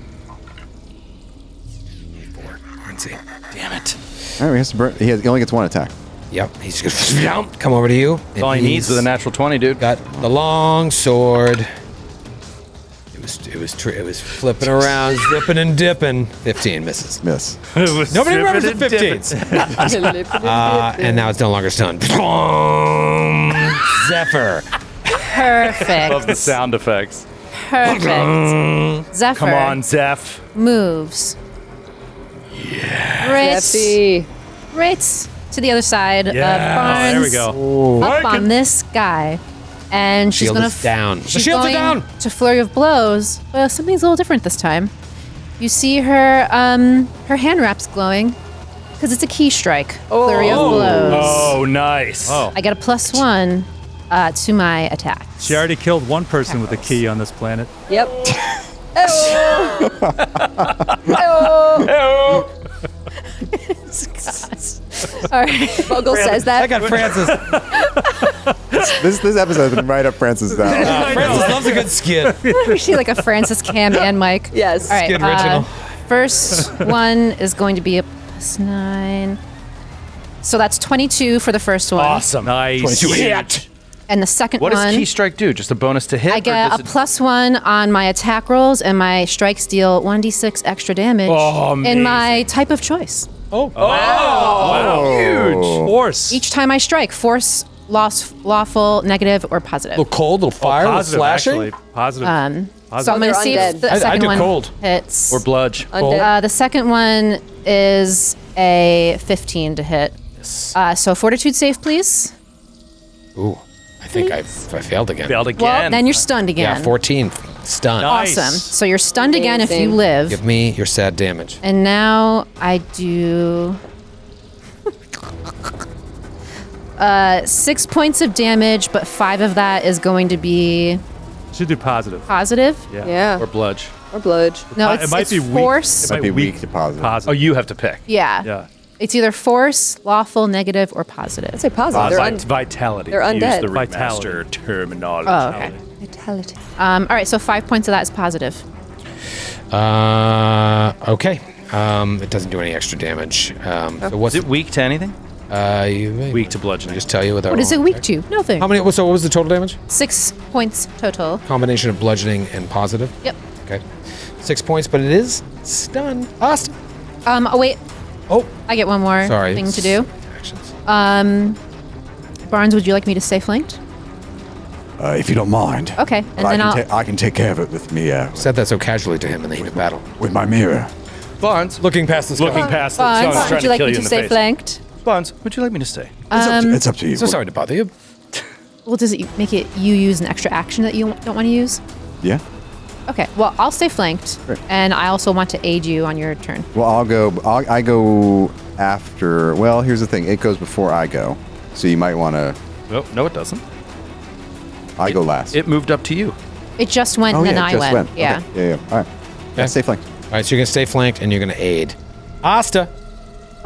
4. Barnesy. Damn it. All right, he has to burn. He only gets one attack. Yep, he's just gonna come over to you. That's all he needs with a natural 20, dude. Got the long sword. It was flipping around, zipping and dipping. 15 misses. Miss. Nobody remembers the 15s. And now it's no longer stunned. Zephyr. Perfect. Love the sound effects. Perfect. Zephyr Come on, Zeph. moves. Jeffy. Right to the other side of Yeah. Barnes. There we go. Up on this guy. And she's Shield gonna is down. The She's shields are going down. to flurry of blows. Well, something's a little different this time. You see her her hand wrap's glowing because it's a key strike. Flurry of blows. Oh, nice. Oh. I get a +1 to my attack. She already killed one person with a key on this planet. Yep. All right. Vogel says that. I got Francis. This episode has been right up Francis' alley. Francis loves a good skid. She like a Francis, Cam, and Mike. Yes. All right. Skid original. First one is going to be a +9. So that's 22 for the first one. Awesome. Nice. Hit. And the second What one, does key strike do? Just a bonus to hit? I get a +1 on my attack rolls, and my strikes deal 1d6 extra damage Oh, in my type of choice. Wow. Huge. Force. Each time I strike, force, lawful, negative, or positive. little cold, little fire, little Positive, slashing. actually. Positive. So I'm they're going to see if undead. the I second do one cold. hits. Or bludge. Undead. The second one is a 15 to hit. So fortitude save, please. Ooh, I think I failed again. Failed again. Well, then you're stunned again. Yeah, 14. Stunned. Nice. Awesome. So you're stunned again if you Amazing. live. Give me your sad damage. And now I do 6 points of damage, but 5 of that is going to be Should do positive. positive. Yeah. Yeah. Or bludge. Or bludge. No, It it's, might it's be weak. force. It might be weak to positive. Oh, you have to pick. Yeah. Yeah. It's either force, lawful, negative, or positive. I'd say positive. They're Vitality. they're Use undead. the Vitality. remaster terminology. Oh, okay. Vitality. All right, so 5 points of that is positive. Okay. It doesn't do any extra damage. So what's Is it weak to anything? you Weak to bludgeoning. just tell you without. What is it weak to? Nothing. How many? So what was the total damage? 6 points total. Combination of bludgeoning and positive. Yep. Okay. 6 points, but it is stunned. Austin. Oh, wait. Oh, I get one more sorry. thing to do. Actions. Barnes, would you like me to stay flanked? If you don't mind. Okay, and then I can take care of it with me. Said that so casually to him in the heat of battle. With my mirror. Barnes. Looking past the Looking past the Barnes, sun, trying would you to like kill me you to in the stay face. flanked? Barnes, would you like me to stay? It's up to you. So sorry to bother you. Well, does it make it you use an extra action that you don't want to use? Yeah. Okay, well, I'll stay flanked, Great. and I also want to aid you on your turn. Well, I go after. Well, here's the thing. It goes before I go, so you might want to. No, it doesn't. I go last. It moved up to you. It just went, oh and then yeah, I it just went. went. Yeah. Okay. Yeah. All right. Okay. Stay flanked. All right, so you're gonna stay flanked and you're gonna aid. Asta.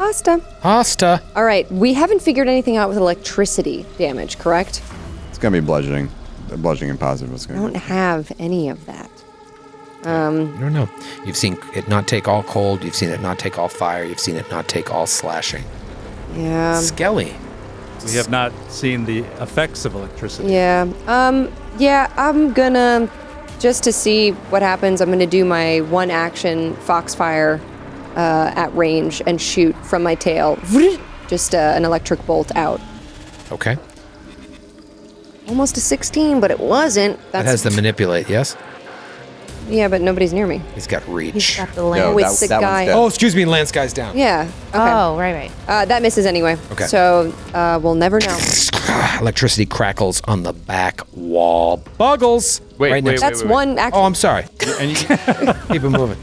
Asta. Asta. All right. We haven't figured anything out with electricity damage, correct? It's gonna be bludgeoning. Bludgeoning and positive. It's I gonna don't have any of that. I don't know. You've seen it not take all cold. You've seen it not take all fire. You've seen it not take all slashing. Yeah. Skelly. We have not seen the effects of electricity. Yeah. Yeah, I'm gonna, just to see what happens, I'm gonna do my one action Foxfire at range and shoot from my tail. Just an electric bolt out. Okay. almost a 16, but it wasn't. That has the manipulate, yes? Yeah, but nobody's near me. He's got reach. He's got the No, land. Wait, that- sick that one's guy. dead. Oh, excuse me, Lance guy's down. Yeah. Okay. Oh, right. That misses anyway. Okay. So we'll never know. Electricity crackles on the back wall. Buggles. Wait, next- That's one action. Oh, I'm sorry. And you, Keep it moving.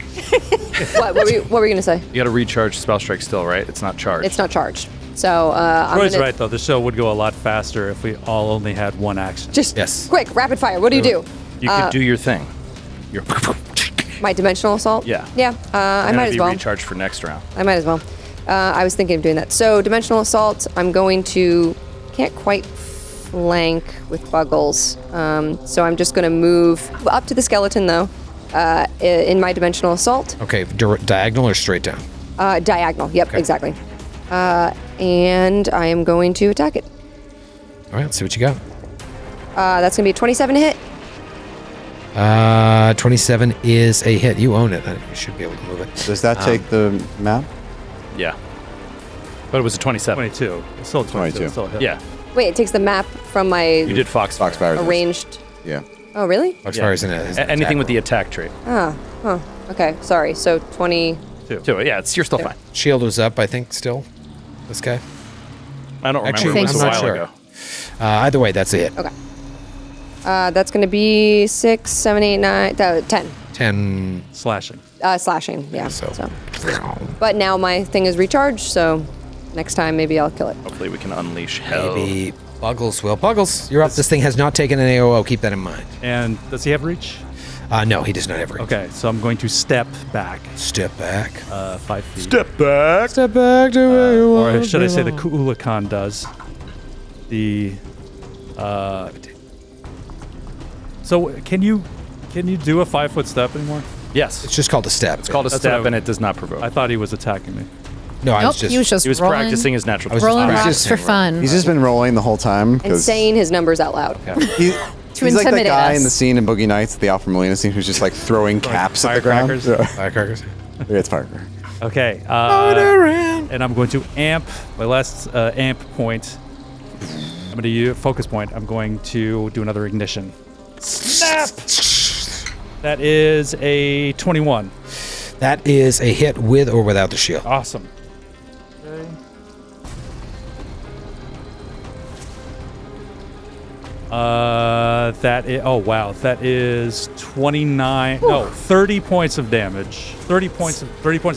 What were you going to say? you got to recharge spell strike still, right? It's not charged. It's not charged. So I'm Roy's gonna right though. The show would go a lot faster if we all only had one action. just Yes. quick, rapid fire. What do you do? You could do your thing. Your My dimensional assault? Yeah. Yeah, I might as well. Recharged for next round. I might as well. I was thinking of doing that. So dimensional assault, I'm going to, can't quite flank with Buggles. So I'm just going to move up to the skeleton though, in my dimensional assault. Okay, diagonal or straight down? Diagonal, yep, exactly. And I am going to attack it. All right, let's see what you got. That's going to be a 27 to hit. 27 is a hit. You own it. You should be able to move it. Does that take the map? Yeah. But it was a 27. 22. It's still 22. 22. It's still a hit. Yeah. Wait, it takes the map from my You did Foxfire. Foxfire. does. arranged. Yeah. Oh, really? Foxfire isn't it? Anything with the attack trait. Okay, sorry. So 20. So, yeah, you're still fine. Shield was up, I think, still. This guy. I don't remember. Actually, It was I'm a not while sure. ago. Either way, that's a hit. Okay. That's going to be 6, 7, 8, 9, 10. 10. Slashing. Slashing, yeah. So. But now my thing is recharged, so next time maybe I'll kill it. Hopefully we can unleash hell. Maybe Buggles will. Buggles, you're up. This thing has not taken an AOO. Keep that in mind. And does he have reach? No, he does not have reach. Okay, so I'm going to step back Step back. 5 feet. back. Step back to where you Or want. should I say the Kuulakan does. The So can you do a 5-foot step anymore? Yes. It's just called a step. It's called a That's what step I- and it does not provoke. I thought he was attacking me. No, I Nope, was just. he was just He was rolling, practicing his natural. I was rolling just rocks for fun. He's just been rolling the whole time. And 'cause saying his numbers out loud. he's like the intimidate guy us. in the scene in Boogie Nights, the Alfred Molina scene, who's just like throwing caps at the ground. firecrackers? Yeah. Firecrackers. Yeah, it's firecracker. Okay. And I'm going to amp my last amp point. I'm going to use focus point. I'm going to do another ignition. Snap! That is a 21. That is a hit with or without the shield. Awesome. Okay. That is, oh wow, that is 29. No, 30 points of damage. 30 points of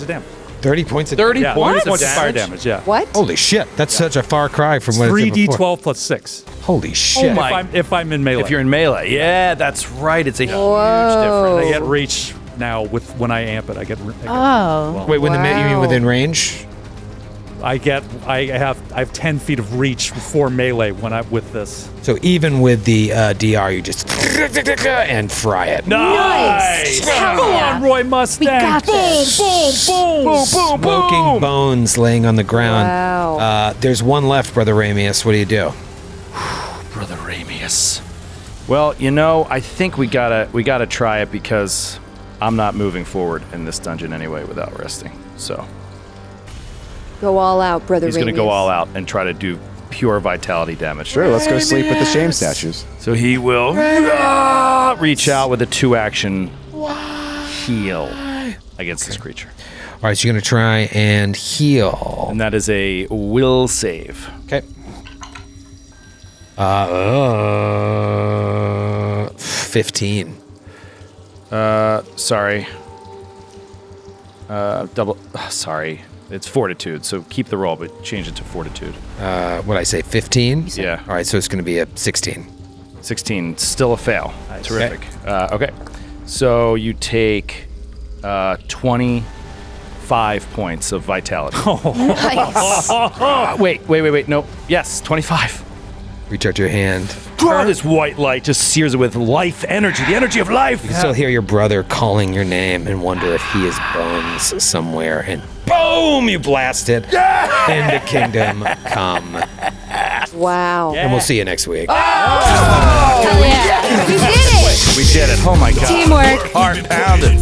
damage. 30 points of 30 Yeah, points 30 of points of fire damage? damage. Yeah. What? Holy shit, that's such a far cry from what it did before. 3d12 plus 6. Holy shit. If I'm in melee. If you're in melee. Yeah, that's right. It's a huge Whoa. difference. I get reach now with when I amp it. I get. Oh. Wait, when you mean Wow. within range? I have 10 feet of reach for melee when I with this. So even with the DR, you just and fry it. Nice! Come on, Roy Mustang! got this. Boom, boom, boom, Smoking bones laying on the ground. Wow. There's one left, Brother Ramius. What do you do? Brother Ramius. Well, you know, I think we gotta try it because I'm not moving forward in this dungeon anyway without resting. So Go all out, brother. he's gonna Ramius. go all out and try to do pure vitality damage. Sure, let's go sleep with the shame statues. So he will reach out with a 2-action heal against this creature. All right, so you're going to try and heal. And that is a will save. Okay. 15. Sorry. Sorry. It's fortitude, so keep the roll, but change it to fortitude. What I say, 15? Yeah. All right, so it's going to be a 16. 16, still a fail. Terrific. Okay. So you take 25 points of vitality. Nice. Wait. Nope. Yes, 25. Reach out your hand. This white light just sears it with life energy, the energy of life. You can still hear your brother calling your name and wonder if he is bones somewhere. And boom, you blast it into Kingdom Come. Wow. And we'll see you next week. Hell yeah. We did it. We did it. Oh my god. Teamwork. Heart pounding.